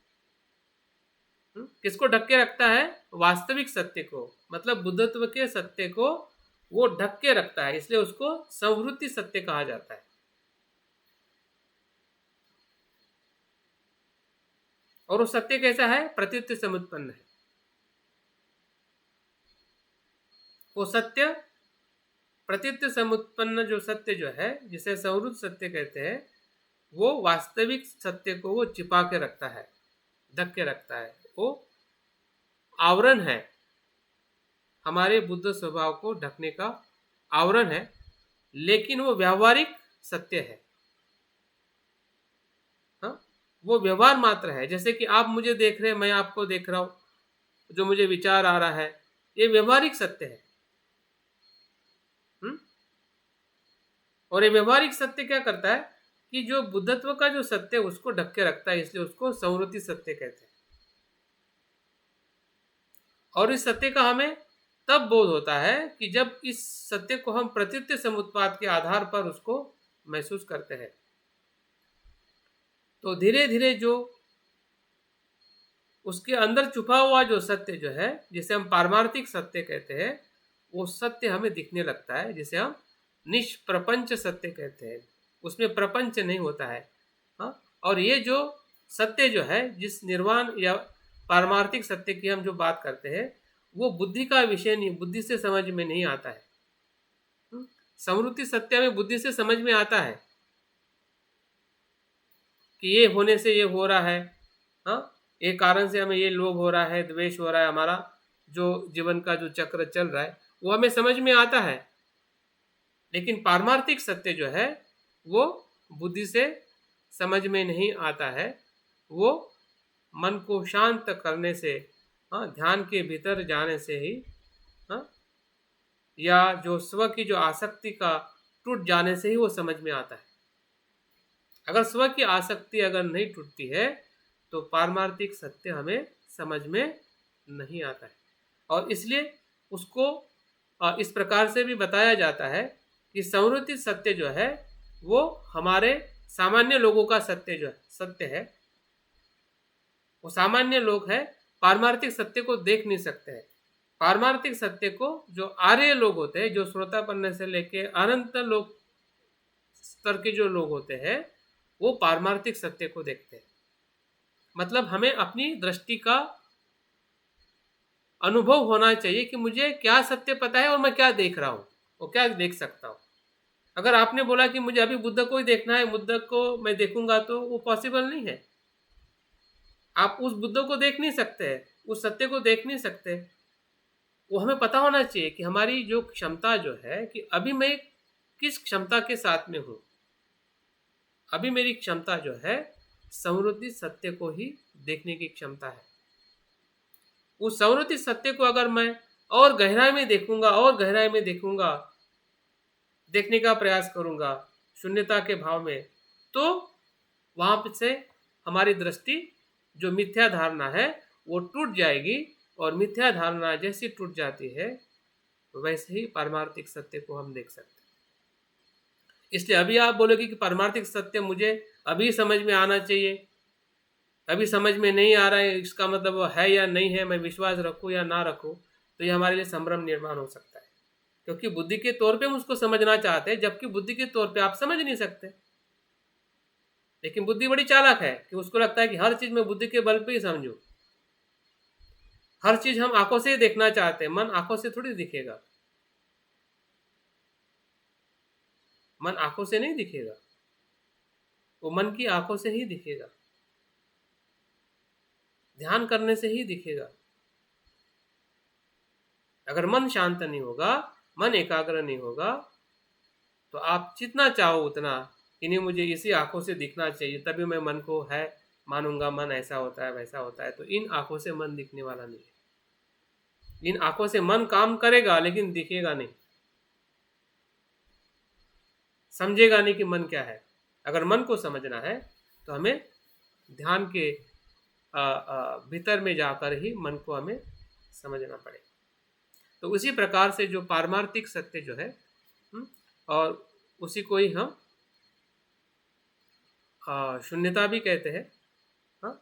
किसको ढक के रखता है? वास्तविक सत्य को, मतलब बुद्धत्व के सत्य को वो ढक के रखता है, इसलिए उसको संवृत्ति सत्य कहा जाता है। और वो सत्य कैसा है? प्रत्युत्य समुत्पन्न है। वो सत्य प्रत्युत्य समुत्पन्न जो सत्य जो है जिसे संवृत्त सत्य कहते हैं, वो वास्तविक सत्य को वो छिपा के रखता है, ढक के रखता है। वो आवरण है, हमारे बुद्ध स्वभाव को ढकने का आवरण है, लेकिन वो व्यावहारिक सत्य है। वो व्यवहार मात्र है। जैसे कि आप मुझे देख रहे हैं, मैं आपको देख रहा हूं, जो मुझे विचार आ रहा है, ये व्यवहारिक सत्य है। और ये व्यवहारिक सत्य क्या करता है कि जो बुद्धत्व का जो सत्य उसको ढक के रखता है, इसलिए उसको संवृत्ति सत्य कहते हैं। और इस सत्य का हमें तब बोध होता है कि जब इस सत्य को हम प्रत्युत्य समुत्पाद के आधार पर उसको महसूस करते हैं। तो धीरे धीरे जो उसके अंदर छुपा हुआ जो सत्य जो है, जिसे हम पारमार्थिक सत्य कहते हैं, वो सत्य हमें दिखने लगता है, जिसे हम निष्प्रपंच सत्य कहते हैं। उसमें प्रपंच नहीं होता है। हाँ, और ये जो सत्य जो है, जिस निर्वाण या पारमार्थिक सत्य की हम जो बात करते हैं, वो बुद्धि का विषय नहीं, बुद्धि से समझ में नहीं आता है। समृद्धि सत्य में बुद्धि से समझ में आता है कि ये होने से ये हो रहा है। हाँ, ये कारण से हमें ये लोभ हो रहा है, द्वेष हो रहा है, हमारा जो जीवन का जो चक्र चल रहा है वो हमें समझ में आता है। लेकिन पारमार्थिक सत्य जो है वो बुद्धि से समझ में नहीं आता है। वो मन को शांत करने से, हाँ, ध्यान के भीतर जाने से ही, हाँ, या जो स्व की जो आसक्ति का टूट जाने से ही वो समझ में आता है। अगर स्व की आसक्ति अगर नहीं टूटती है तो पारमार्थिक सत्य हमें समझ में नहीं आता है। और इसलिए उसको इस प्रकार से भी बताया जाता है कि संवृत्ति सत्य जो है वो हमारे सामान्य लोगों का सत्य जो है सत्य है। वो सामान्य लोग हैं, पारमार्थिक सत्य को देख नहीं सकते हैं। पारमार्थिक सत्य को जो आर्य लोग होते हैं, जो श्रोतापन्न से लेके अनंत लोग स्तर के जो लोग होते हैं, वो पारमार्थिक सत्य को देखते हैं। मतलब हमें अपनी दृष्टि का अनुभव होना चाहिए कि मुझे क्या सत्य पता है और मैं क्या देख रहा हूँ और क्या देख सकता हूँ। अगर आपने बोला कि मुझे अभी बुद्ध को ही देखना है, बुद्ध को मैं देखूंगा, तो वो पॉसिबल नहीं है। आप उस बुद्ध को देख नहीं सकते, उस सत्य को देख नहीं सकते। वो हमें पता होना चाहिए कि हमारी जो क्षमता जो है, कि अभी मैं किस क्षमता के साथ में हूँ। अभी मेरी क्षमता जो है समृद्धि सत्य को ही देखने की क्षमता है। उस समृद्धि सत्य को अगर मैं और गहराई में देखूंगा और गहराई में देखूंगा, देखने का प्रयास करूंगा शून्यता के भाव में, तो वहां से हमारी दृष्टि जो मिथ्या धारणा है वो टूट जाएगी। और मिथ्या धारणा जैसी टूट जाती है वैसे ही पारमार्थिक सत्य को हम देख सकते हैं। इसलिए अभी आप बोलोगे कि पारमार्थिक सत्य मुझे अभी समझ में आना चाहिए, अभी समझ में नहीं आ रहा है, इसका मतलब वो है या नहीं है, मैं विश्वास रखूं या ना रखूं, तो ये हमारे लिए संभ्रम निर्माण हो सकता है। क्योंकि बुद्धि के तौर पे हम उसको समझना चाहते हैं, जबकि बुद्धि के तौर पे आप समझ नहीं सकते। लेकिन बुद्धि बड़ी चालाक है कि उसको लगता है कि हर चीज मैं बुद्धि के बल पे ही समझूं। हर चीज हम आंखों से ही देखना चाहते हैं, मन आंखों से थोड़ी दिखेगा। मन आंखों से नहीं दिखेगा, वो मन की आंखों से ही दिखेगा, ध्यान करने से ही दिखेगा। अगर मन शांत नहीं होगा, मन एकाग्र नहीं होगा, तो आप जितना चाहो उतना कि नहीं मुझे इसी आंखों से दिखना चाहिए, तभी मैं मन को है मानूंगा, मन ऐसा होता है वैसा होता है, तो इन आंखों से मन दिखने वाला नहीं है। इन आंखों से मन काम करेगा लेकिन दिखेगा नहीं, समझेगा नहीं कि मन क्या है। अगर मन को समझना है तो हमें ध्यान के भीतर में जाकर ही मन को हमें समझना पड़ेगा। तो उसी प्रकार से जो पारमार्थिक सत्य जो है, और उसी को ही हम शून्यता भी कहते हैं। हाँ,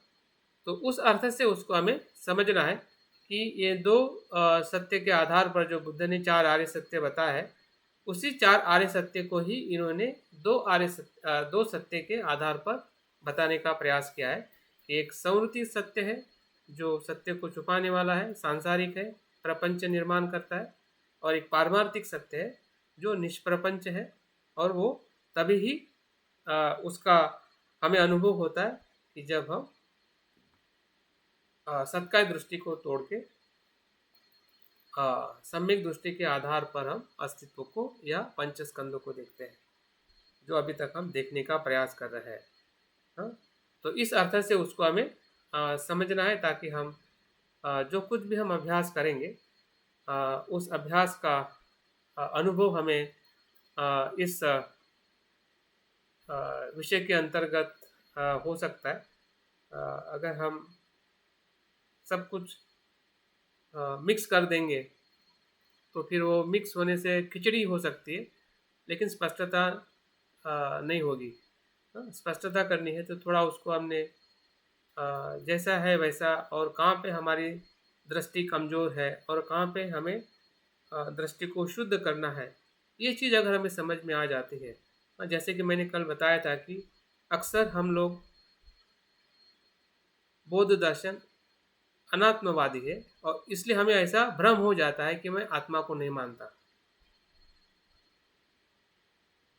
तो उस अर्थ से उसको हमें समझना है कि ये दो सत्य के आधार पर जो बुद्ध ने 4 आर्य सत्य बताया है, उसी 4 आर्य सत्य को ही इन्होंने दो सत्य के आधार पर बताने का प्रयास किया है। एक संवृत्ति सत्य है जो सत्य को छुपाने वाला है, सांसारिक है, प्रपंच निर्माण करता है, और एक पारमार्थिक सत्य है जो निष्प्रपंच है, और वो तभी ही उसका हमें अनुभव होता है कि जब हम सत्काय दृष्टि को तोड़ के सम्यक दृष्टि के आधार पर हम अस्तित्व को या पंचस्कंदों को देखते हैं, जो अभी तक हम देखने का प्रयास कर रहे हैं। हाँ, तो इस अर्थ से उसको हमें समझना है, ताकि हम जो कुछ भी हम अभ्यास करेंगे, उस अभ्यास का अनुभव हमें इस विषय के अंतर्गत हो सकता है। अगर हम सब कुछ मिक्स कर देंगे तो फिर वो मिक्स होने से खिचड़ी हो सकती है, लेकिन स्पष्टता नहीं होगी। स्पष्टता करनी है तो थोड़ा उसको हमने जैसा है वैसा, और कहाँ पे हमारी दृष्टि कमज़ोर है और कहाँ पे हमें दृष्टि को शुद्ध करना है, ये चीज़ अगर हमें समझ में आ जाती है। जैसे कि मैंने कल बताया था कि अक्सर हम लोग बौद्ध दर्शन अनात्मवादी है, और इसलिए हमें ऐसा भ्रम हो जाता है कि मैं आत्मा को नहीं मानता,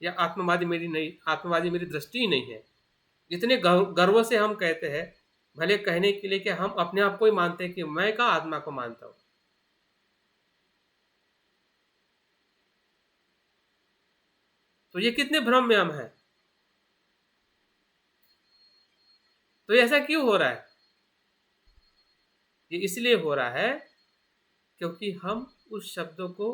या आत्मवादी मेरी दृष्टि ही नहीं है। जितने गर्व से हम कहते हैं, भले कहने के लिए कि हम अपने आप को ही मानते हैं कि मैं का आत्मा को मानता हूँ। तो ये कितने भ्रम में हम हैं। तो ऐसा क्यों हो रहा है? ये इसलिए हो रहा है क्योंकि हम उस शब्दों को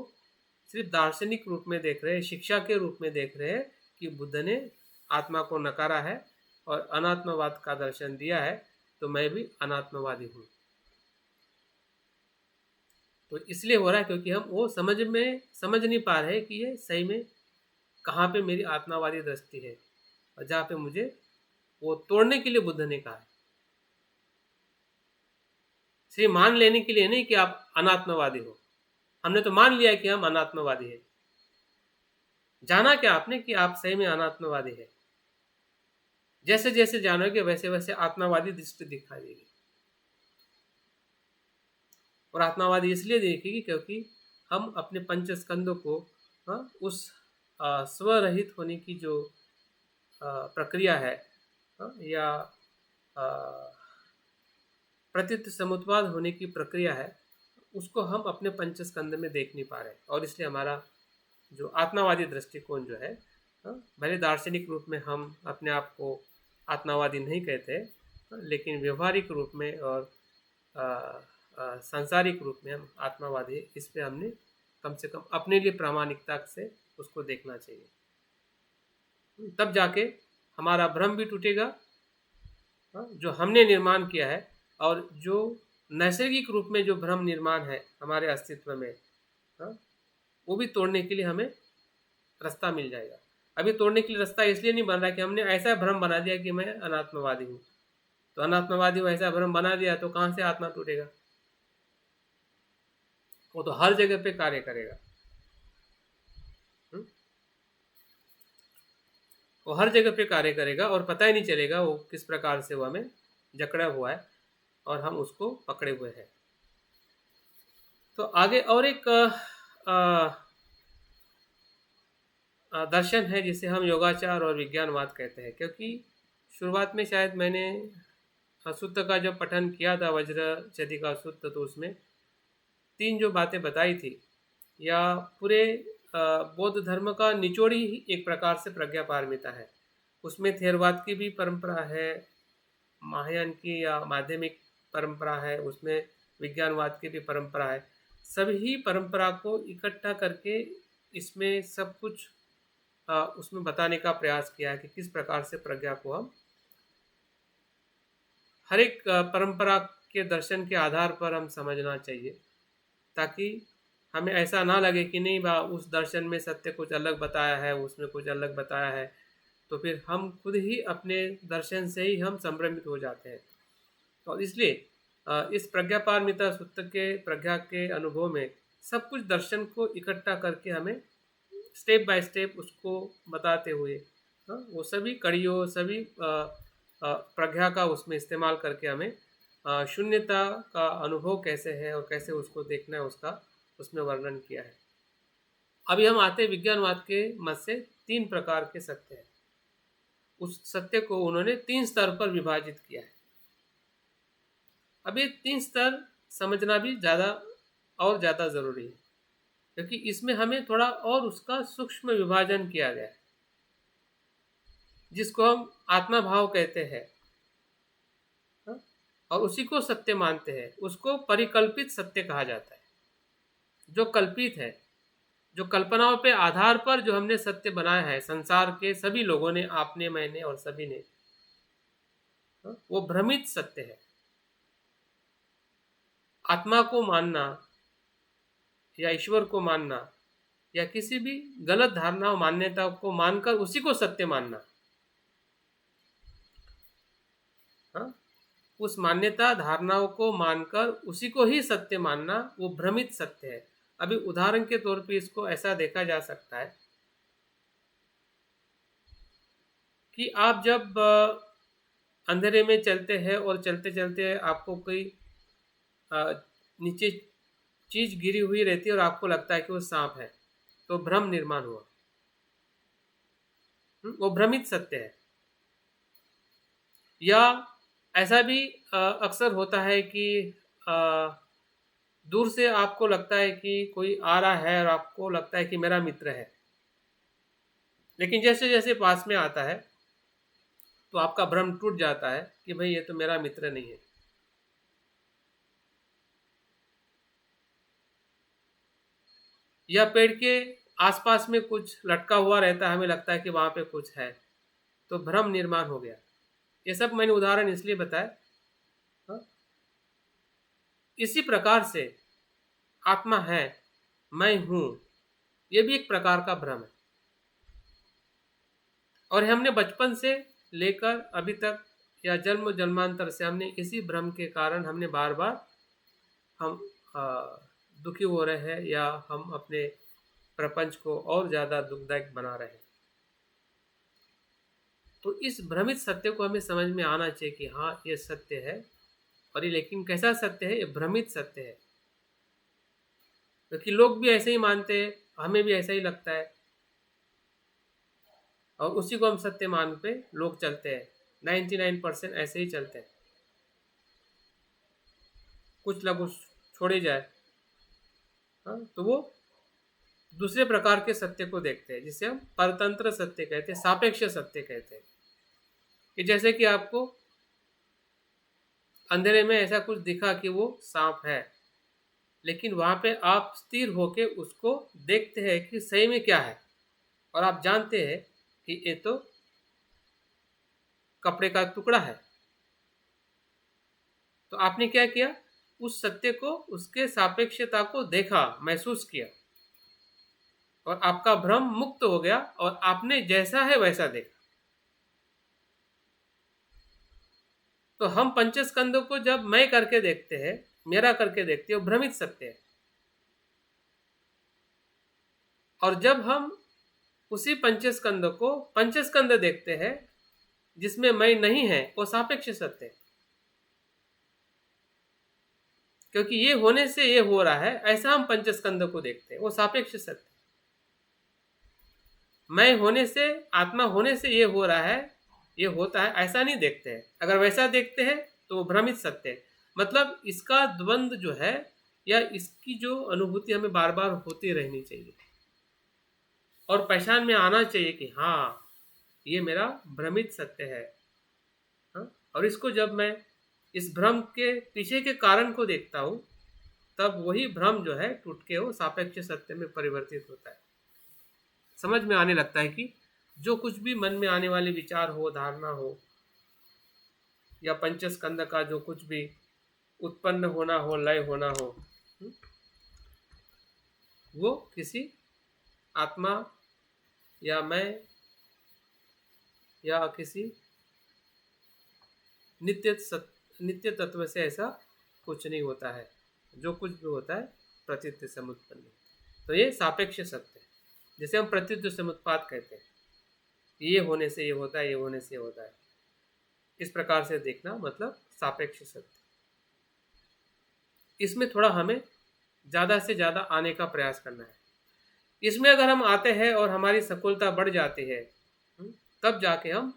सिर्फ दार्शनिक रूप में देख रहे हैं, शिक्षा के रूप में देख रहे हैं कि बुद्ध ने आत्मा को नकारा है और अनात्मवाद का दर्शन दिया है, तो मैं भी अनात्मवादी हूँ। तो इसलिए हो रहा है क्योंकि हम वो समझ नहीं पा रहे कि ये सही में कहाँ पे मेरी आत्मावादी दृष्टि है, और जहाँ पे मुझे वो तोड़ने के लिए बुद्ध ने कहा है। सिर्फ मान लेने के लिए नहीं कि आप अनात्मवादी हो। हमने तो मान लिया कि हम अनात्मवादी है। जाना क्या आपने कि आप सही में अनात्मवादी है। जैसे जैसे जानोगे वैसे वैसे आत्मवादी दृष्टि दिखाई देगी, और आत्मवादी इसलिए देखेगी क्योंकि हम अपने पंच स्कंदों को उस स्वरहित होने की जो प्रक्रिया है, या प्रतीत समुत्पाद होने की प्रक्रिया है, उसको हम अपने पंचस्कंद में देख नहीं पा रहे, और इसलिए हमारा जो आत्मावादी दृष्टिकोण जो है, भले दार्शनिक रूप में हम अपने आप को आत्मावादी नहीं कहते, लेकिन व्यवहारिक रूप में और सांसारिक रूप में हम आत्मावादी है। इस पे हमने कम से कम अपने लिए प्रामाणिकता से उसको देखना चाहिए, तब जाके हमारा भ्रम भी टूटेगा जो हमने निर्माण किया है, और जो नैसर्गिक रूप में जो भ्रम निर्माण है हमारे अस्तित्व में, वो भी तोड़ने के लिए हमें रास्ता मिल जाएगा। अभी तोड़ने के लिए रास्ता इसलिए नहीं बन रहा कि हमने ऐसा भ्रम बना दिया कि मैं अनात्मवादी हूँ। तो अनात्मवादी हूँ ऐसा भ्रम बना दिया तो कहाँ से आत्मा टूटेगा? वो तो हर जगह पे कार्य करेगा। वो हर जगह पे कार्य करेगा और पता ही नहीं चलेगा वो किस प्रकार से वो हमें जकड़ा हुआ है और हम उसको पकड़े हुए हैं। तो आगे और एक दर्शन है जिसे हम योगाचार और विज्ञानवाद कहते हैं, क्योंकि शुरुआत में शायद मैंने सूत्र का जब पठन किया था, वज्र चदिका सूत्र, तो उसमें 3 जो बातें बताई थी, या पूरे बौद्ध धर्म का निचोड़ ही एक प्रकार से प्रज्ञा पारमिता है। उसमें थेरवाद की भी परंपरा है, महायान की या माध्यमिक परंपरा है, उसमें विज्ञानवाद की भी परंपरा है। सभी परंपरा को इकट्ठा करके इसमें सब कुछ उसमें बताने का प्रयास किया है कि किस प्रकार से प्रज्ञा को हम हर एक परंपरा के दर्शन के आधार पर हम समझना चाहिए, ताकि हमें ऐसा ना लगे कि नहीं उस दर्शन में सत्य कुछ अलग बताया है, उसमें कुछ अलग बताया है, तो फिर हम खुद ही अपने दर्शन से ही हम संभ्रमित हो जाते हैं। तो इसलिए इस प्रज्ञापारमिता सूत्र के प्रज्ञा के अनुभव में सब कुछ दर्शन को इकट्ठा करके हमें स्टेप बाय स्टेप उसको बताते हुए, वो सभी कड़ियों, सभी प्रज्ञा का उसमें इस्तेमाल करके हमें शून्यता का अनुभव कैसे है और कैसे उसको देखना है उसका उसमें वर्णन किया है। अभी हम आते विज्ञानवाद के मत से 3 प्रकार के सत्य हैं। उस सत्य को उन्होंने 3 स्तर पर विभाजित किया है। अब ये 3 स्तर समझना भी ज़्यादा ज़रूरी है, क्योंकि इसमें हमें थोड़ा और उसका सूक्ष्म विभाजन किया गया है, जिसको हम आत्मा भाव कहते हैं, और उसी को सत्य मानते हैं। उसको परिकल्पित सत्य कहा जाता है, जो कल्पित है, जो कल्पनाओं पे आधार पर जो हमने सत्य बनाया है संसार के सभी लोगों ने, आपने, मैंने और सभी ने, वो भ्रमित सत्य है। आत्मा को मानना या ईश्वर को मानना या किसी भी गलत धारणा मान्यता को मानकर उसी को सत्य मानना, उस मान्यता धारणाओं को मानकर उसी को ही सत्य मानना वो भ्रमित सत्य है। अभी उदाहरण के तौर पे इसको ऐसा देखा जा सकता है कि आप जब अंधेरे में चलते हैं और चलते चलते आपको कोई नीचे चीज गिरी हुई रहती है और आपको लगता है कि वो सांप है, तो भ्रम निर्माण हुआ। वो भ्रमित सत्य है। या ऐसा भी अक्सर होता है कि अ, दूर से आपको लगता है कि कोई आ रहा है और आपको लगता है कि मेरा मित्र है, लेकिन जैसे जैसे पास में आता है तो आपका भ्रम टूट जाता है कि भाई ये तो मेरा मित्र नहीं है। या पेड़ के आसपास में कुछ लटका हुआ रहता है, हमें लगता है कि वहां पे कुछ है, तो भ्रम निर्माण हो गया। ये सब मैंने उदाहरण इसलिए बताया। हाँ? इसी प्रकार से आत्मा है, मैं हूं, ये भी एक प्रकार का भ्रम है। और हमने बचपन से लेकर अभी तक या जन्म जन्मांतर से हमने इसी भ्रम के कारण हमने बार बार हम दुखी हो रहे हैं या हम अपने प्रपंच को और ज़्यादा दुखदायक बना रहे हैं। तो इस भ्रमित सत्य को हमें समझ में आना चाहिए कि हाँ ये सत्य है, और ये लेकिन कैसा सत्य है? ये भ्रमित सत्य है, क्योंकि लोग भी ऐसे ही मानते हैं, हमें भी ऐसा ही लगता है और उसी को हम सत्य मान पे लोग चलते हैं। 99% ऐसे ही चलते हैं, कुछ लोग छोड़े जाए। हाँ, तो वो दूसरे प्रकार के सत्य को देखते हैं जिसे हम परतंत्र सत्य कहते हैं, सापेक्ष सत्य कहते हैं। कि जैसे कि आपको अंधेरे में ऐसा कुछ दिखा कि वो सांप है, लेकिन वहां पे आप स्थिर होके उसको देखते हैं कि सही में क्या है, और आप जानते हैं कि ये तो कपड़े का टुकड़ा है। तो आपने क्या किया? उस सत्य को, उसके सापेक्षता को देखा, महसूस किया, और आपका भ्रम मुक्त हो गया और आपने जैसा है वैसा देखा। तो हम पंचस्कंदों को जब मैं करके देखते हैं, मेरा करके देखते हैं, वो भ्रमित सत्य है। और जब हम उसी पंचस्कंद को पंचस्कंद देखते हैं जिसमें मैं नहीं है, वो सापेक्ष सत्य है। क्योंकि ये होने से ये हो रहा है, ऐसा हम पंचस्कंद को देखते हैं, वो सापेक्ष सत्य। मैं होने से, आत्मा होने से ये हो रहा है, ये होता है, ऐसा नहीं देखते हैं। अगर वैसा देखते हैं तो वो भ्रमित सत्य है। मतलब इसका द्वंद्व जो है या इसकी जो अनुभूति हमें बार बार होती रहनी चाहिए और पहचान में आना चाहिए कि हाँ ये मेरा भ्रमित सत्य है। हाँ? और इसको जब मैं इस भ्रम के पीछे के कारण को देखता हूं, तब वही भ्रम जो है टूट के वो सापेक्ष सत्य में परिवर्तित होता है। समझ में आने लगता है कि जो कुछ भी मन में आने वाले विचार हो, धारणा हो, या पंचस्कंद का जो कुछ भी उत्पन्न होना हो, लय होना हो, वो किसी आत्मा या मैं या किसी नित्य तत्व से ऐसा कुछ नहीं होता है। जो कुछ भी होता है प्रतीत समुत्पन्न। तो ये सापेक्ष सत्य है, जैसे हम प्रतीत समुत्पाद कहते हैं, ये होने से ये होता है, ये होने से ये होता है। इस प्रकार से देखना मतलब सापेक्ष सत्य। इसमें थोड़ा हमें ज़्यादा से ज़्यादा आने का प्रयास करना है। इसमें अगर हम आते हैं और हमारी सफलता बढ़ जाती है, तब जाके हम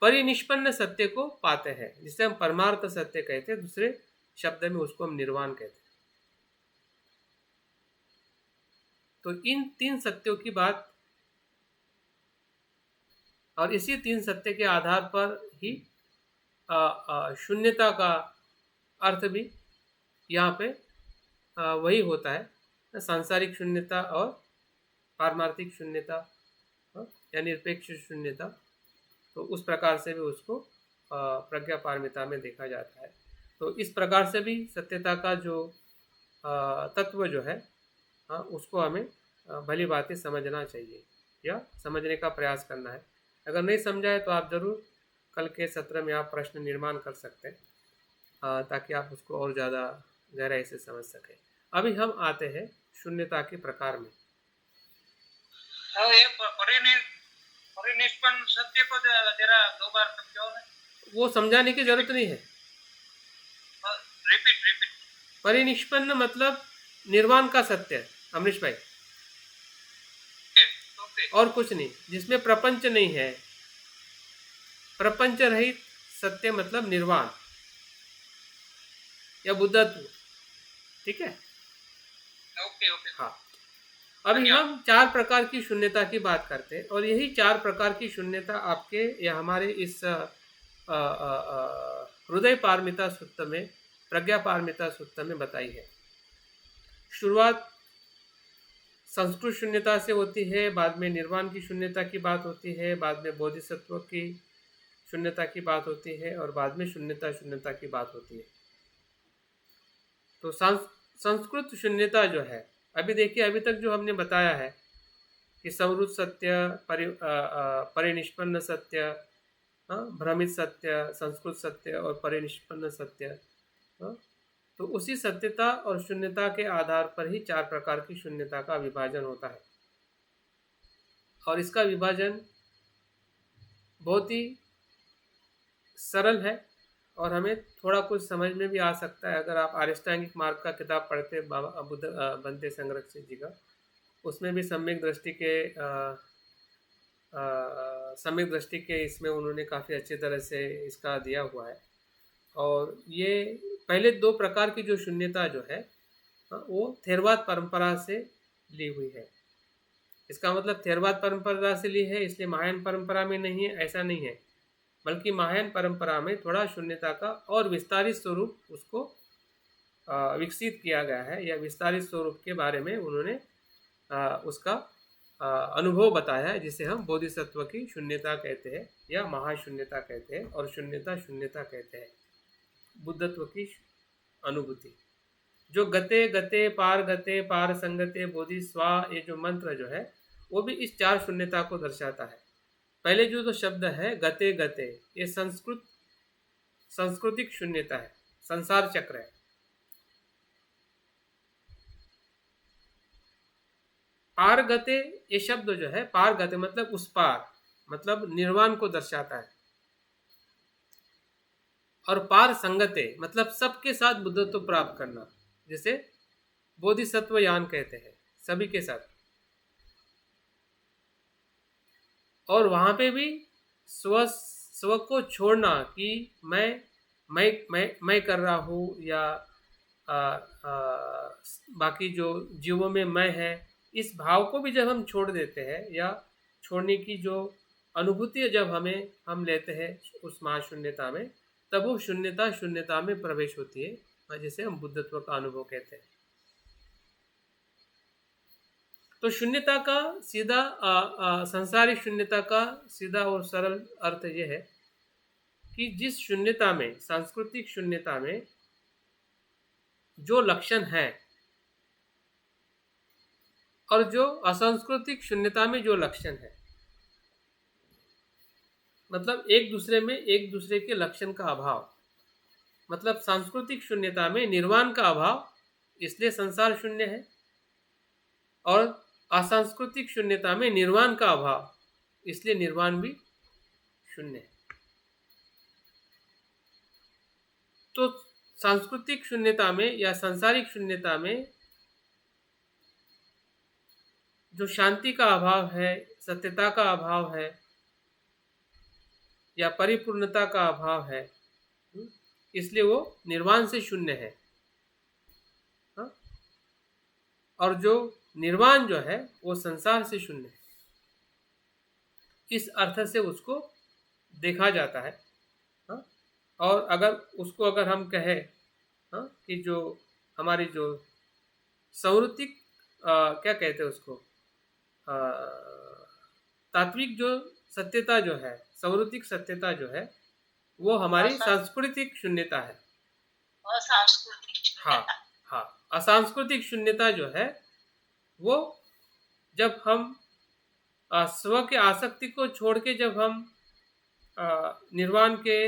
परिनिष्पन्न सत्य को पाते हैं, जिसे हम परमार्थ सत्य कहते हैं। दूसरे शब्द में उसको हम निर्वाण कहते हैं। तो इन तीन सत्यों की बात, और इसी तीन सत्य के आधार पर ही शून्यता का अर्थ भी यहाँ पे वही होता है, सांसारिक शून्यता और पारमार्थिक शून्यता, या निरपेक्ष शून्यता। तो उस प्रकार से भी उसको प्रज्ञा पारमिता में देखा जाता है। तो इस प्रकार से भी सत्यता का जो तत्व जो है, उसको हमें भली बातें समझना चाहिए या समझने का प्रयास करना है। अगर नहीं समझा है तो आप ज़रूर कल के सत्र में आप प्रश्न निर्माण कर सकते हैं। ताकि आप उसको और ज़्यादा गहराई से समझ सकें। अभी हम आते हैं शून्यता के प्रकार में। ये परिनिष्पन्न सत्य को जरा 2 बार समझाओ ना। वो समझाने की जरूरत नहीं है। रिपीट। परिनिष्पन्न मतलब निर्वाण का सत्य, अमरीश भाई, ओके। और कुछ नहीं, जिसमें प्रपंच नहीं है। प्रपंच रहित सत्य मतलब निर्वाण या बुद्धत्व। ठीक है। ओके। हाँ, अभी हम 4 प्रकार की शून्यता की बात करते हैं, और यही 4 प्रकार की शून्यता आपके या हमारे इस हृदय पारमिता सूत्र में, प्रज्ञा पारमिता सूत्र में बताई है। शुरुआत संस्कृत शून्यता से होती है, बाद में निर्वाण की शून्यता की बात होती है, बाद में बोधिसत्व की शून्यता की बात होती है, और बाद में शून्यता की बात होती है। तो संस्कृत शून्यता जो है, अभी देखिए, अभी तक जो हमने बताया है कि संवृत सत्य, परिनिष्पन्न सत्य, भ्रमित सत्य, संस्कृत सत्य और परिनिष्पन्न सत्य, तो उसी सत्यता और शून्यता के आधार पर ही 4 प्रकार की शून्यता का विभाजन होता है। और इसका विभाजन बहुत ही सरल है और हमें थोड़ा कुछ समझ में भी आ सकता है। अगर आप अष्टांगिक मार्ग का किताब पढ़ते बाबा बुद्ध बनते संरक्षित जी का, उसमें भी सम्यक दृष्टि के इसमें उन्होंने काफ़ी अच्छी तरह से इसका दिया हुआ है। और ये पहले 2 प्रकार की जो शून्यता जो है, वो थेरवाद परंपरा से ली हुई है। इसका मतलब थेरवाद परंपरा से ली है इसलिए महायान परंपरा में नहीं है, ऐसा नहीं है, बल्कि महायान परंपरा में थोड़ा शून्यता का और विस्तारित स्वरूप उसको विकसित किया गया है, या विस्तारित स्वरूप के बारे में उन्होंने उसका अनुभव बताया है, जिसे हम बोधिसत्व की शून्यता कहते हैं या महाशून्यता कहते हैं, और शून्यता कहते हैं बुद्धत्व की अनुभूति। जो गते गते पार संगते बोधि स्वा, ये जो मंत्र जो है वो भी इस 4 शून्यता को दर्शाता है। पहले जो शब्द है गते गते, ये सांस्कृतिक शून्यता है, संसार चक्र है। पार गते, ये शब्द जो है पार गते मतलब उस पार, मतलब निर्वाण को दर्शाता है। और पार संगते मतलब सबके साथ बुद्धत्व प्राप्त करना, जिसे बोधिसत्व यान कहते हैं, सभी के साथ। और वहां पे भी स्व को छोड़ना कि मैं कर रहा हूँ, या बाकी जो जीवों में मैं है, इस भाव को भी जब हम छोड़ देते हैं, या छोड़ने की जो अनुभूति जब हम लेते हैं उस महाशून्यता में, तब वो शून्यता में प्रवेश होती है, जिसे हम बुद्धत्व का अनुभव कहते हैं। तो शून्यता का सीधा संसारिक शून्यता का सीधा और सरल अर्थ यह है कि जिस शून्यता में, सांस्कृतिक शून्यता में जो लक्षण है, और जो असांस्कृतिक शून्यता में जो लक्षण है, मतलब एक दूसरे के लक्षण का अभाव। मतलब सांस्कृतिक शून्यता में निर्वाण का अभाव, इसलिए संसार शून्य है, और असांस्कृतिक शून्यता में निर्वाण का अभाव, इसलिए निर्वाण भी शून्य है। तो सांस्कृतिक शून्यता में या सांसारिक शून्यता में जो शांति का अभाव है, सत्यता का अभाव है, या परिपूर्णता का अभाव है, इसलिए वो निर्वाण से शून्य है। और जो निर्वाण जो है वो संसार से शून्य है। इस अर्थ से उसको देखा जाता है। और अगर हम कहें कि जो हमारी जो संवृत्तिक क्या कहते हैं उसको, तात्विक जो सत्यता जो है, संवृत्तिक सत्यता जो है, वो हमारी सांस्कृतिक शून्यता है। हाँ, असांस्कृतिक शून्यता जो है वो जब हम स्व के आसक्ति को छोड़ के जब हम निर्वाण के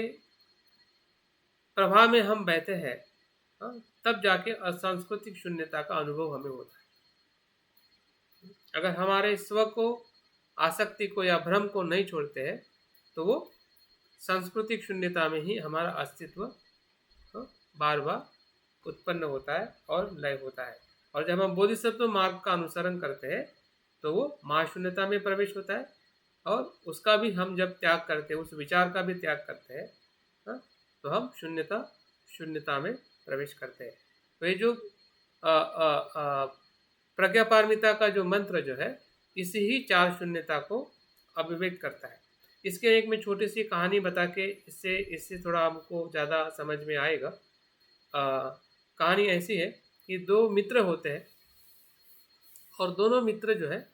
प्रवाह में हम बहते हैं, हाँ, तब जाके असांस्कृतिक शून्यता का अनुभव हमें होता है। अगर हमारे स्व को, आसक्ति को या भ्रम को नहीं छोड़ते हैं तो वो सांस्कृतिक शून्यता में ही हमारा अस्तित्व बार बार उत्पन्न होता है और लय होता है। और जब हम बोधिसत्व मार्ग का अनुसरण करते हैं तो वो महाशून्यता में प्रवेश होता है, और उसका भी हम जब त्याग करते हैं, उस विचार का भी त्याग करते हैं, हाँ, तो हम शून्यता में प्रवेश करते हैं। तो ये जो प्रज्ञापारमिता का जो मंत्र जो है, इसी ही चार शून्यता को अभिव्यक्त करता है। इसके एक में छोटी सी कहानी बता के इससे थोड़ा हमको ज़्यादा समझ में आएगा। कहानी ऐसी है कि दो मित्र होते हैं, और दोनों मित्र जो है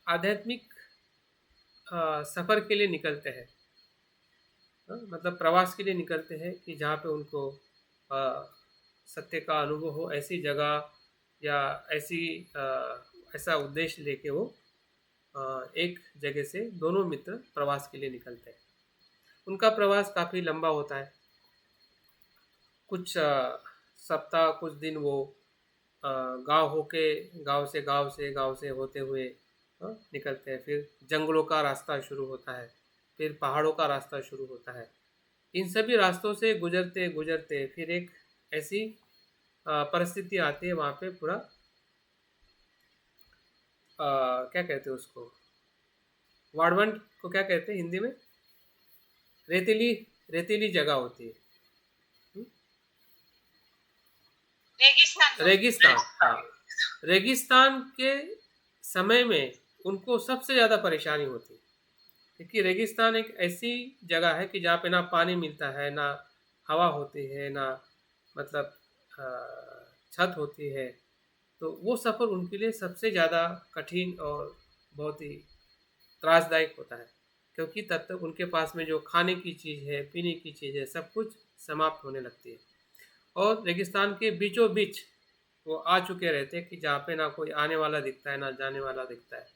आध्यात्मिक सफ़र के लिए निकलते हैं, मतलब प्रवास के लिए निकलते हैं कि जहाँ पे उनको सत्य का अनुभव हो, ऐसी जगह या ऐसा उद्देश्य लेके वो एक जगह से दोनों मित्र प्रवास के लिए निकलते हैं। उनका प्रवास काफ़ी लंबा होता है, कुछ सप्ताह कुछ दिन वो गांव से होते हुए निकलते हैं। फिर जंगलों का रास्ता शुरू होता है, फिर पहाड़ों का रास्ता शुरू होता है। इन सभी रास्तों से गुजरते गुजरते फिर एक ऐसी परिस्थिति आती है, वहाँ पे पूरा क्या कहते हैं उसको, वाड़वंट को क्या कहते हैं हिंदी में, रेतीली रेतीली जगह होती है, रेगिस्तान। हाँ, रेगिस्तान के समय में उनको सबसे ज़्यादा परेशानी होती है, क्योंकि रेगिस्तान एक ऐसी जगह है कि जहाँ पे ना पानी मिलता है, ना हवा होती है, ना मतलब छत होती है। तो वो सफ़र उनके लिए सबसे ज़्यादा कठिन और बहुत ही त्रासदायक होता है, क्योंकि तब तक उनके पास में जो खाने की चीज़ है, पीने की चीज़ है, सब कुछ समाप्त होने लगती है। और रेगिस्तान के बीचों बीच वो आ चुके रहते हैं कि जहाँ पे ना कोई आने वाला दिखता है, ना जाने वाला दिखता है।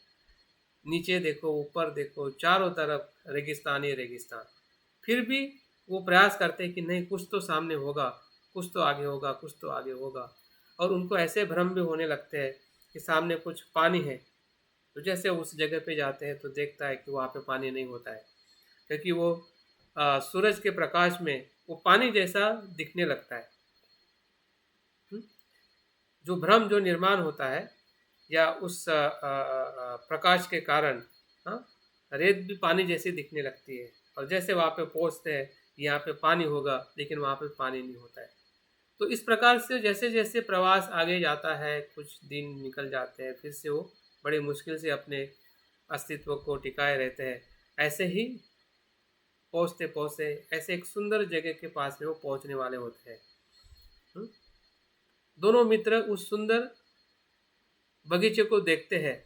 नीचे देखो, ऊपर देखो, चारों तरफ रेगिस्तान ही रेगिस्तान। फिर भी वो प्रयास करते हैं कि नहीं, कुछ तो सामने होगा, कुछ तो आगे होगा, कुछ तो आगे होगा। और उनको ऐसे भ्रम भी होने लगते हैं कि सामने कुछ पानी है। तो जैसे उस जगह पे जाते हैं तो देखता है कि वहाँ पे पानी नहीं होता है, क्योंकि वो सूरज के प्रकाश में वो पानी जैसा दिखने लगता है। जो भ्रम जो निर्माण होता है, या उस प्रकाश के कारण, हाँ, रेत भी पानी जैसी दिखने लगती है। और जैसे वहाँ पे पहुँचते हैं, यहाँ पे पानी होगा, लेकिन वहाँ पे पानी नहीं होता है। तो इस प्रकार से जैसे जैसे प्रवास आगे जाता है, कुछ दिन निकल जाते हैं, फिर से वो बड़ी मुश्किल से अपने अस्तित्व को टिकाए रहते हैं। ऐसे ही पहुँचते पहुँचते ऐसे एक सुंदर जगह के पास में वो पहुँचने वाले होते हैं। दोनों मित्र उस सुंदर बगीचे को देखते हैं,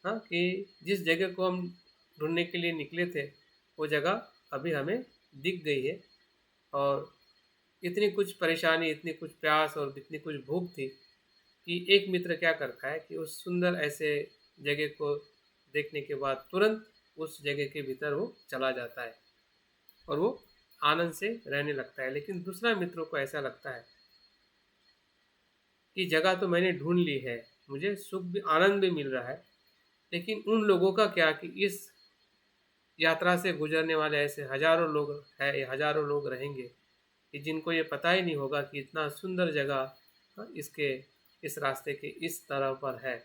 हाँ, कि जिस जगह को हम ढूंढने के लिए निकले थे, वो जगह अभी हमें दिख गई है। और इतनी कुछ परेशानी, इतनी कुछ प्यास और इतनी कुछ भूख थी कि एक मित्र क्या करता है कि उस सुंदर ऐसे जगह को देखने के बाद तुरंत उस जगह के भीतर वो चला जाता है और वो आनंद से रहने लगता है। लेकिन दूसरा मित्रों को ऐसा लगता है कि जगह तो मैंने ढूंढ ली है, मुझे सुख भी, आनंद भी मिल रहा है, लेकिन उन लोगों का क्या कि इस यात्रा से गुजरने वाले ऐसे हजारों लोग हैं, ये हजारों लोग रहेंगे कि जिनको ये पता ही नहीं होगा कि इतना सुंदर जगह, हाँ, इस रास्ते के इस तरफ पर है।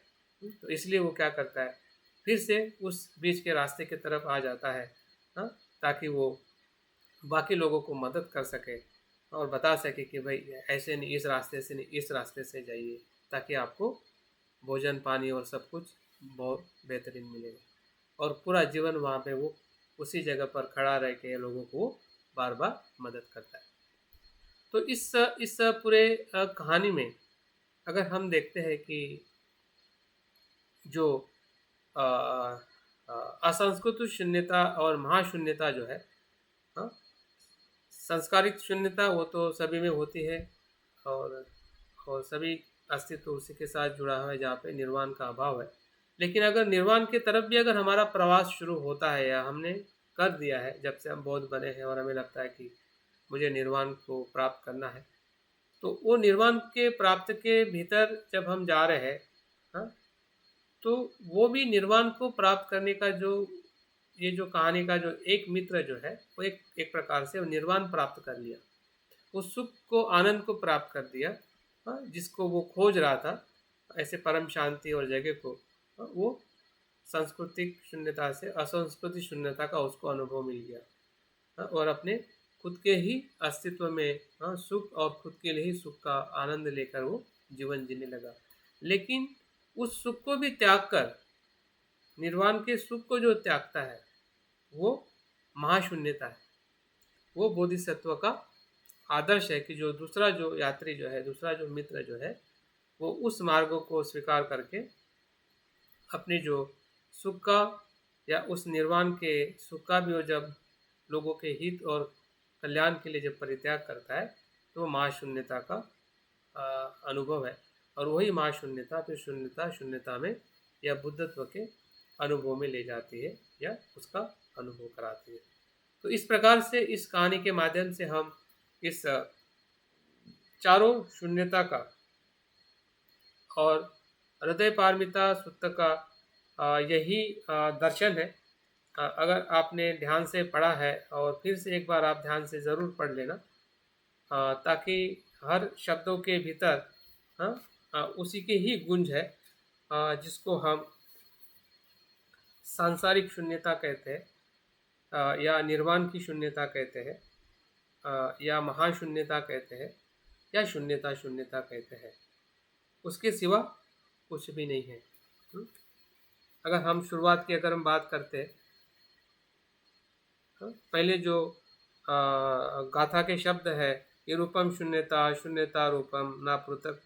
तो इसलिए वो क्या करता है, फिर से उस बीच के रास्ते की तरफ आ जाता है, हाँ, ताकि वो बाकी लोगों को मदद कर सके और बता सके कि भाई ऐसे नहीं, इस रास्ते से नहीं, इस रास्ते से जाइए, ताकि आपको भोजन पानी और सब कुछ बहुत बेहतरीन मिलेगा। और पूरा जीवन वहाँ पे वो उसी जगह पर खड़ा रह के लोगों को बार बार मदद करता है। तो इस पूरे कहानी में अगर हम देखते हैं कि जो असंस्कृत शून्यता और महाशून्यता जो है, हाँ, संस्कारित शून्यता वो तो सभी में होती है, और सभी अस्तित्व उसी के साथ जुड़ा हुआ है जहाँ पे निर्वाण का अभाव है। लेकिन अगर निर्वाण की तरफ भी अगर हमारा प्रवास शुरू होता है, या हमने कर दिया है, जब से हम बौद्ध बने हैं और हमें लगता है कि मुझे निर्वाण को प्राप्त करना है। तो वो निर्वाण के प्राप्त के भीतर जब हम जा रहे हैं, हाँ, तो वो भी निर्वाण को प्राप्त करने का जो ये जो कहानी का जो एक मित्र जो है वो एक एक प्रकार से वो निर्वाण प्राप्त कर लिया, उस सुख को आनंद को प्राप्त कर दिया, हाँ, जिसको वो खोज रहा था, ऐसे परम शांति और जगह को, हाँ, वो सांस्कृतिक शून्यता से असंस्कृतिक शून्यता का उसको अनुभव मिल गया, हाँ, और अपने खुद के ही अस्तित्व में, हाँ, सुख और खुद के लिए ही सुख का आनंद लेकर वो जीवन जीने लगा। लेकिन उस सुख को भी त्याग कर, निर्वाण के सुख को जो त्यागता है वो महाशून्यता है। वो बोधिसत्व का आदर्श है कि जो दूसरा जो यात्री जो है, दूसरा जो मित्र जो है, वो उस मार्ग को स्वीकार करके अपने जो सुख का या उस निर्वाण के सुख का भी वो जब लोगों के हित और कल्याण के लिए जब परित्याग करता है तो वो महाशून्यता का अनुभव है। और वही महाशून्यता फिर शून्यता शून्यता में या बुद्धत्व के अनुभव में ले जाती है या उसका अनुभव कराती है। तो इस प्रकार से इस कहानी के माध्यम से हम इस चारों शून्यता का और हृदय पारमिता सूत्र का यही दर्शन है। अगर आपने ध्यान से पढ़ा है और फिर से एक बार आप ध्यान से ज़रूर पढ़ लेना, ताकि हर शब्दों के भीतर, हाँ, उसी के ही गुंज है, जिसको हम सांसारिक शून्यता कहते हैं, या निर्वाण की शून्यता कहते हैं, या महाशून्यता कहते हैं, या शून्यता शून्यता कहते हैं। उसके सिवा कुछ भी नहीं है। अगर हम शुरुआत की अगर हम बात करते हैं, पहले जो गाथा के शब्द है ये रूपम शून्यता शून्यता रूपम ना पृथक,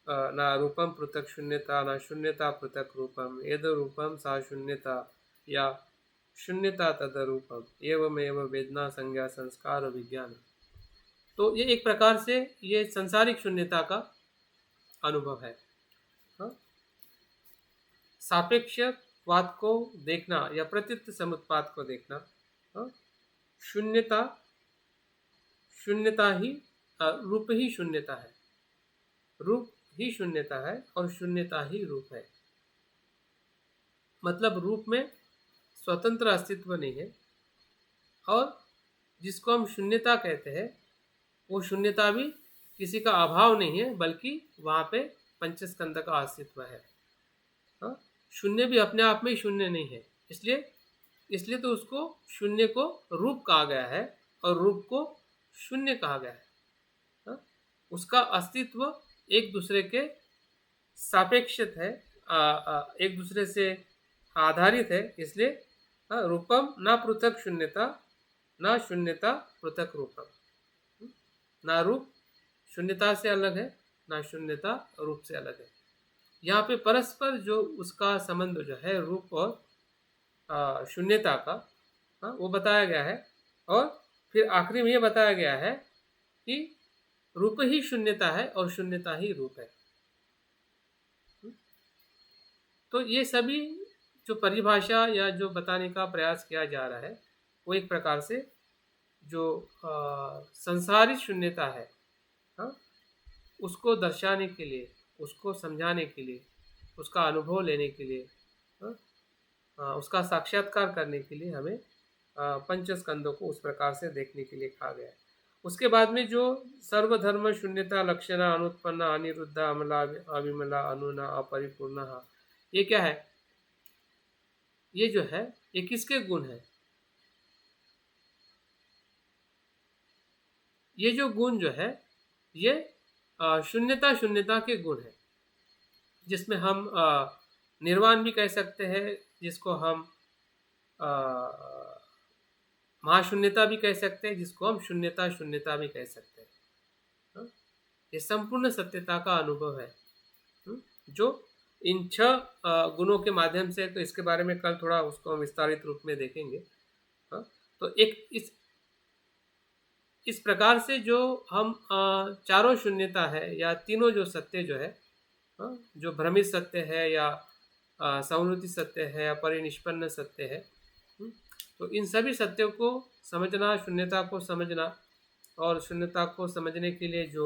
ना रूपम पृथक शून्यता ना शून्यता पृथक रूपम यद रूपम सा शून्यता या शून्यता तद रूपम एवमेव वेदना संज्ञा संस्कार विज्ञान। तो ये एक प्रकार से ये संसारिक शून्यता का अनुभव है। सापेक्षवाद को देखना या प्रतीत समुत्पाद को देखना, शून्यता शून्यता ही रूप ही शून्यता है, रूप ही शून्यता है और शून्यता ही रूप है। मतलब रूप में स्वतंत्र अस्तित्व नहीं है और जिसको हम शून्यता कहते हैं वो शून्यता भी किसी का अभाव नहीं है, बल्कि वहाँ पे पंचस्कंद का अस्तित्व है। शून्य भी अपने आप में शून्य नहीं है, इसलिए तो उसको शून्य को रूप कहा गया है और रूप को शून्य कहा गया है। उसका अस्तित्व एक दूसरे के सापेक्षित है, एक दूसरे से आधारित है। इसलिए रूपम ना पृथक शून्यता ना शून्यता पृथक रूपम। ना रूप शून्यता से अलग है, ना शून्यता रूप से अलग है। यहाँ पे परस्पर जो उसका संबंध जो है रूप और शून्यता का, वो बताया गया है। और फिर आखिरी में ये बताया गया है कि रूप ही शून्यता है और शून्यता ही रूप है। तो ये सभी जो परिभाषा या जो बताने का प्रयास किया जा रहा है वो एक प्रकार से जो संसारिक शून्यता है, उसको दर्शाने के लिए, उसको समझाने के लिए, उसका अनुभव लेने के लिए, उसका साक्षात्कार करने के लिए हमें पंचस्कंदों को उस प्रकार से देखने के लिए कहा गया है। उसके बाद में जो सर्वधर्म शून्यता लक्षणा अनुत्पन्ना अनिरुद्धा अमला अविमला अनुना अपरिपूर्ण, ये क्या है? ये जो है ये किसके गुण है? ये जो गुण जो है ये शून्यता शून्यता के गुण है, जिसमें हम निर्वाण भी कह सकते हैं, जिसको हम महाशून्यता भी कह सकते हैं, जिसको हम शून्यता शून्यता भी कह सकते हैं। ये संपूर्ण सत्यता का अनुभव है, जो इन 6 गुणों के माध्यम से, तो इसके बारे में कल थोड़ा उसको हम विस्तारित रूप में देखेंगे। तो एक इस प्रकार से जो हम चारों शून्यता है या तीनों जो सत्य जो है, जो भ्रमित सत्य है या संवृत्ति सत्य है या परिनिष्पन्न सत्य है, तो इन सभी सत्यों को समझना, शून्यता को समझना, और शून्यता को समझने के लिए जो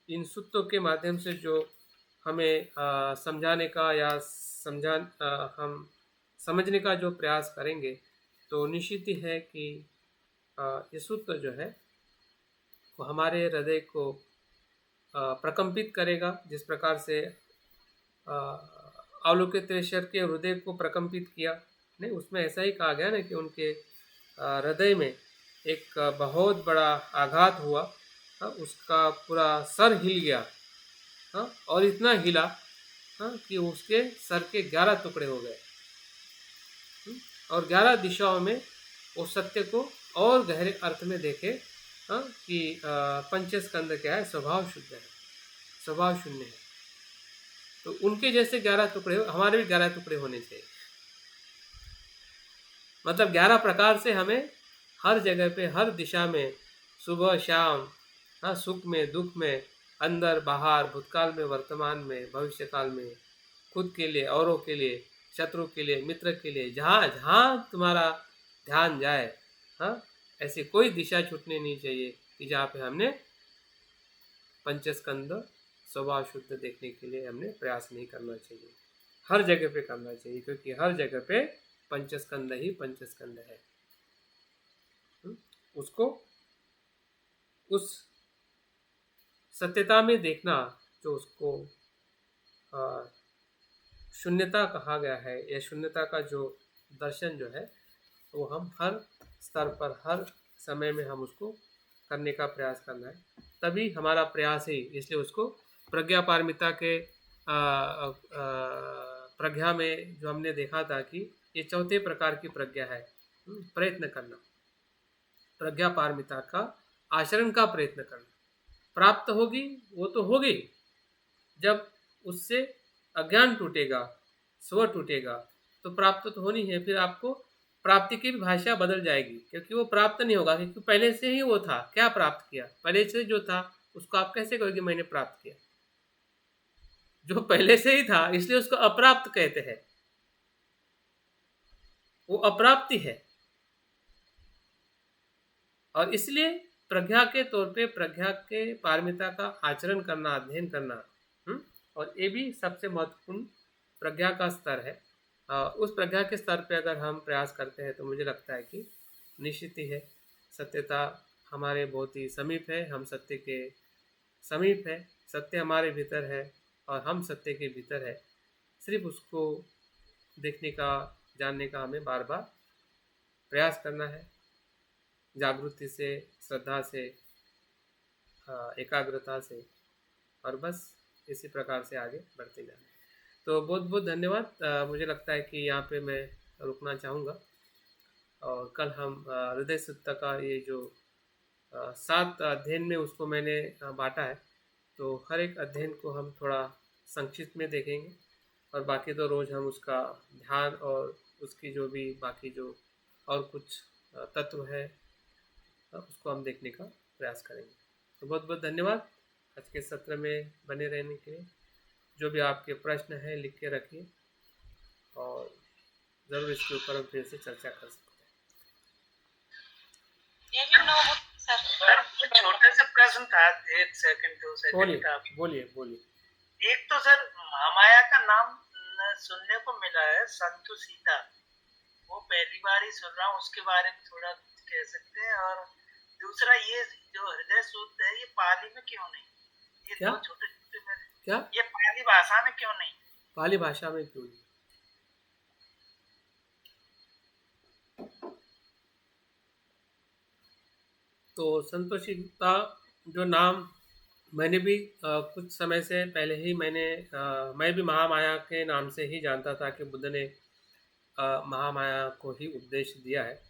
इन सूत्रों के माध्यम से जो हमें समझाने का या हम समझने का जो प्रयास करेंगे, तो निश्चित ही है कि ये सूत्र जो है वो हमारे हृदय को प्रकंपित करेगा। जिस प्रकार से अवलोकितेश्वर के हृदय को प्रकंपित किया, नहीं, उसमें ऐसा ही कहा गया ना कि उनके हृदय में एक बहुत बड़ा आघात हुआ, उसका पूरा सर हिल गया, और इतना हिला कि उसके सर के 11 टुकड़े हो गए, और 11 दिशाओं में उस सत्य को और गहरे अर्थ में देखे कि पंचस्कंद क्या है, स्वभाव शुद्ध है, स्वभाव शून्य है। तो उनके जैसे 11 टुकड़े, हमारे भी 11 टुकड़े होने चाहिए। मतलब 11 प्रकार से हमें हर जगह पे, हर दिशा में, सुबह शाम, सुख में दुख में, अंदर बाहर, भूतकाल में, वर्तमान में, भविष्य काल में, खुद के लिए, औरों के लिए, शत्रु के लिए, मित्र के लिए, जहाँ जहाँ तुम्हारा ध्यान जाए, ऐसी कोई दिशा छूटनी नहीं चाहिए कि जहाँ पे हमने पंचस्कंद स्वभाव शुद्ध देखने के लिए हमने प्रयास नहीं करना चाहिए। हर जगह पे करना चाहिए, क्योंकि हर जगह पे पंचस्कंद ही पंचस्कंद है। उसको उस सत्यता में देखना जो उसको शून्यता कहा गया है, या शून्यता का जो दर्शन जो है, वो हम हर स्तर पर, हर समय में हम उसको करने का प्रयास करना है। तभी हमारा प्रयास ही, इसलिए उसको प्रज्ञा पारमिता के प्रज्ञा में जो हमने देखा था कि ये चौथे प्रकार की प्रज्ञा है, प्रयत्न करना, प्रज्ञा पारमिता का आचरण का प्रयत्न करना। प्राप्त होगी वो तो होगी, जब उससे अज्ञान टूटेगा, स्व टूटेगा, तो प्राप्त तो होनी है। फिर आपको प्राप्ति की भी भाषा बदल जाएगी, क्योंकि वो प्राप्त नहीं होगा, क्योंकि पहले से ही वो था। क्या प्राप्त किया? पहले से जो था उसको आप कैसे कहोगे मैंने प्राप्त किया? जो पहले से ही था, इसलिए उसको अप्राप्त कहते हैं। वो अप्राप्ति है, और इसलिए प्रज्ञा के तौर पे प्रज्ञा के पारमिता का आचरण करना, अध्ययन करना, और ये भी सबसे महत्वपूर्ण प्रज्ञा का स्तर है। उस प्रज्ञा के स्तर पे अगर हम प्रयास करते हैं तो मुझे लगता है कि निश्चित ही है, सत्यता हमारे बहुत ही समीप है, हम सत्य के समीप है, सत्य हमारे भीतर है और हम सत्य के भीतर है। सिर्फ उसको देखने का, जानने का हमें बार बार प्रयास करना है, जागृति से, श्रद्धा से, एकाग्रता से, और बस इसी प्रकार से आगे बढ़ते जाना। तो बहुत बहुत धन्यवाद। मुझे लगता है कि यहाँ पे मैं रुकना चाहूँगा, और कल हम हृदय सूत्र का ये जो 7 अध्ययन में उसको मैंने बांटा है, तो हर एक अध्ययन को हम थोड़ा संक्षिप्त में देखेंगे, और बाकी तो रोज़ हम उसका ध्यान और उसकी जो भी बाकी जो और कुछ तत्व है उसको हम देखने का प्रयास करेंगे। तो बहुत बहुत धन्यवाद आज के सत्र में बने रहने के लिए। जो भी आपके प्रश्न हैं लिख के रखिए, और ज़रूर इसके ऊपर हम फिर से चर्चा कर सकते हैं। सर छोटे से प्रश्न था, 1 सेकंड 2 सेकंड का। बोलिए। एक तो सर महामाया का नाम सुनने को मिला है, संतु सीता, वो पहली बार ही सुन रहा हूँ, उसके बारे में थोड़ा कह सकते हैं? और दूसरा, ये जो हृदय सूत्र है, ये पाली में क्यों नहीं? ये क्या? दो छोटे छोटे में क्या? ये पाली भाषा में क्यों नहीं? पाली भाषा में क्यों नहीं? तो संतोषिता जो नाम मैंने भी कुछ समय से पहले ही मैं भी महामाया के नाम से ही जानता था कि बुद्ध ने महामाया को ही उपदेश दिया है।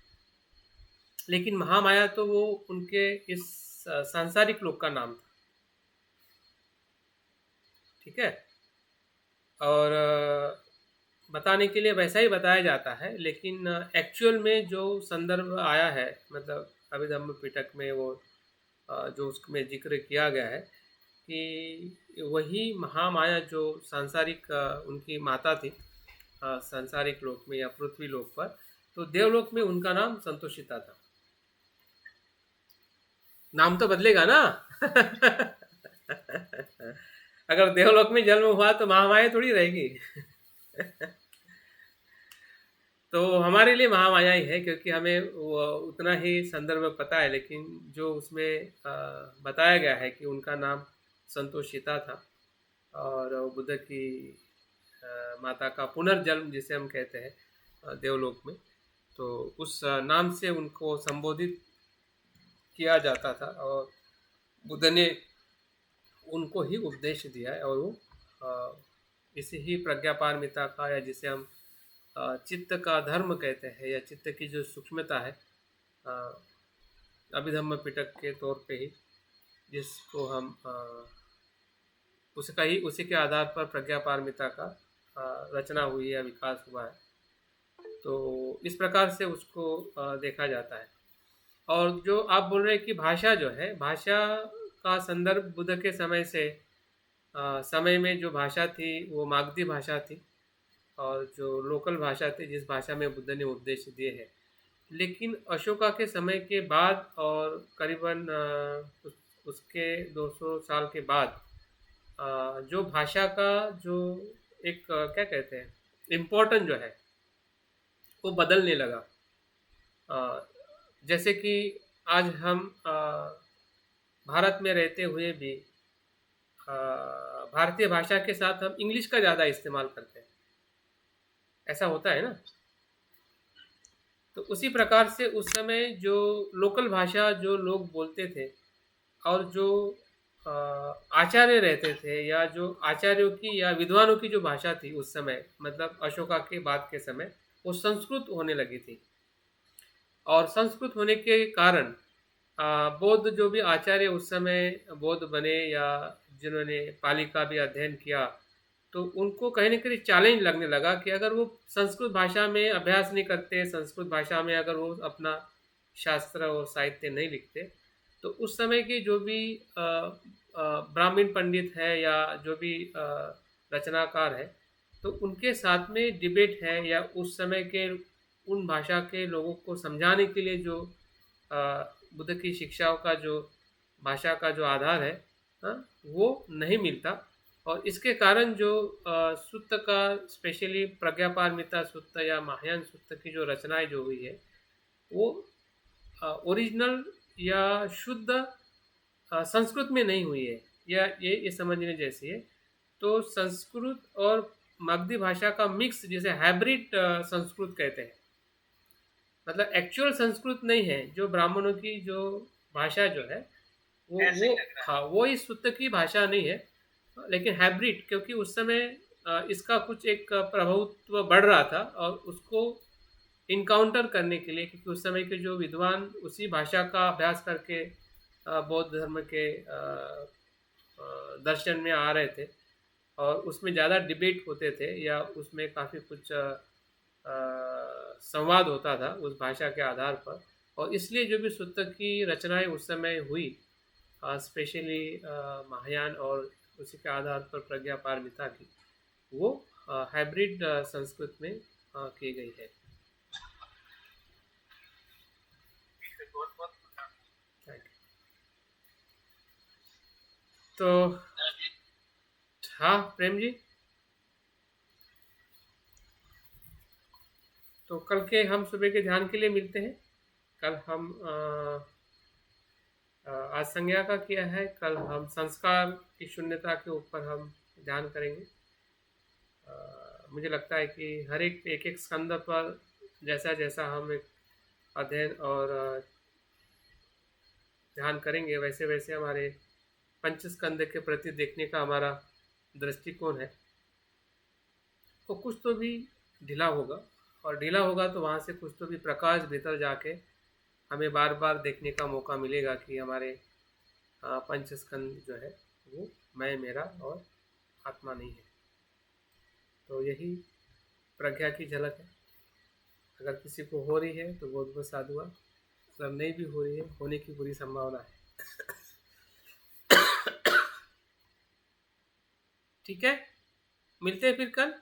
लेकिन महामाया तो वो उनके इस सांसारिक लोक का नाम था, ठीक है, और बताने के लिए वैसा ही बताया जाता है, लेकिन एक्चुअल में जो संदर्भ आया है, मतलब अभिधम्म पिटक में वो जो उसमें जिक्र किया गया है कि वही महामाया जो सांसारिक उनकी माता थी सांसारिक लोक में या पृथ्वी लोक पर, तो देवलोक में उनका नाम संतोषिता था। नाम तो बदलेगा ना। अगर देवलोक में जन्म हुआ तो महामाया थोड़ी रहेगी। तो हमारे लिए महामाया ही है, क्योंकि हमें वो उतना ही संदर्भ पता है, लेकिन जो उसमें बताया गया है कि उनका नाम संतोषिता था और बुद्ध की माता का पुनर्जन्म जिसे हम कहते हैं देवलोक में, तो उस नाम से उनको संबोधित किया जाता था और बुद्ध ने उनको ही उपदेश दिया है। और वो इसी ही प्रज्ञापारमिता का, या जिसे हम चित्त का धर्म कहते हैं, या चित्त की जो सूक्ष्मता है, अभिधम्म पिटक के तौर पे ही, जिसको हम उसका ही उसी के आधार पर प्रज्ञापारमिता का रचना हुई है, विकास हुआ है। तो इस प्रकार से उसको देखा जाता है। और जो आप बोल रहे हैं कि भाषा जो है, भाषा का संदर्भ बुद्ध के समय से समय में जो भाषा थी वो मागधी भाषा थी, और जो लोकल भाषा थी जिस भाषा में बुद्ध ने उपदेश दिए हैं। लेकिन अशोका के समय के बाद और करीबन उसके 200 साल के बाद जो भाषा का जो एक क्या कहते हैं इम्पोर्टेंट जो है वो बदलने लगा। जैसे कि आज हम भारत में रहते हुए भी भारतीय भाषा के साथ हम इंग्लिश का ज़्यादा इस्तेमाल करते हैं, ऐसा होता है ना। तो उसी प्रकार से उस समय जो लोकल भाषा जो लोग बोलते थे और जो आचार्य रहते थे, या जो आचार्यों की या विद्वानों की जो भाषा थी उस समय, मतलब अशोका के बाद के समय, वो संस्कृत होने लगी थी। और संस्कृत होने के कारण बौद्ध जो भी आचार्य उस समय बौद्ध बने या जिन्होंने पाली का भी अध्ययन किया, तो उनको कहीं ना कहीं चैलेंज लगने लगा कि अगर वो संस्कृत भाषा में अभ्यास नहीं करते, संस्कृत भाषा में अगर वो अपना शास्त्र और साहित्य नहीं लिखते, तो उस समय के जो भी ब्राह्मण पंडित है या जो भी रचनाकार है, तो उनके साथ में डिबेट है, या उस समय के उन भाषा के लोगों को समझाने के लिए जो बुद्ध की शिक्षाओं का जो भाषा का जो आधार है, वो नहीं मिलता। और इसके कारण जो सुत्त का, स्पेशली प्रज्ञापारमिता सुत्त या महायान सुत्त की जो रचनाएं जो हुई है, वो ओरिजिनल या शुद्ध संस्कृत में नहीं हुई है, या ये समझने जैसी है। तो संस्कृत और मगधी भाषा का मिक्स, जिसे हाइब्रिड संस्कृत कहते हैं, मतलब एक्चुअल संस्कृत नहीं है, जो ब्राह्मणों की जो भाषा जो है वो हाँ वो इस सुत्त की भाषा नहीं है, लेकिन हाइब्रिड, क्योंकि उस समय इसका कुछ एक प्रभुत्व बढ़ रहा था, और उसको इनकाउंटर करने के लिए, क्योंकि उस समय के जो विद्वान उसी भाषा का अभ्यास करके बौद्ध धर्म के दर्शन में आ रहे थे, और उसमें ज़्यादा डिबेट होते थे, या उसमें काफ़ी कुछ संवाद होता था उस भाषा के आधार पर। और इसलिए जो भी सुत्त की रचनाएं उस समय हुई, स्पेशली महायान और उसी के आधार पर प्रज्ञापारमिता की, वो हाइब्रिड संस्कृत में की गई है। तो हाँ प्रेम जी, तो कल के हम सुबह के ध्यान के लिए मिलते हैं। कल हम आज संज्ञा का किया है, कल हम संस्कार की शून्यता के ऊपर हम ध्यान करेंगे। मुझे लगता है कि हर एक एक स्कंद पर जैसा जैसा हम एक अध्ययन और ध्यान करेंगे, वैसे वैसे हमारे पंच स्कंद के प्रति देखने का हमारा दृष्टिकोण है तो कुछ तो भी ढीला होगा, और ढीला होगा तो वहाँ से कुछ तो भी प्रकाश भीतर जाके हमें बार बार देखने का मौका मिलेगा कि हमारे पंच स्कंद जो है वो मैं, मेरा और आत्मा नहीं है। तो यही प्रज्ञा की झलक है। अगर किसी को हो रही है तो बहुत बहुत साधुआ, अगर नहीं भी हो रही है, होने की पूरी संभावना है। ठीक है, मिलते हैं फिर कल।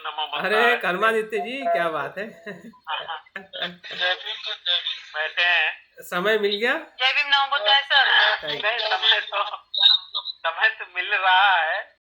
नमो अरे बुद्धाय। कर्मादित्य जी, क्या बात है। बैठे हैं। समय मिल गया। जय भीम, नमो बुद्धाय सर। Thank you. नहीं, समय तो मिल रहा है।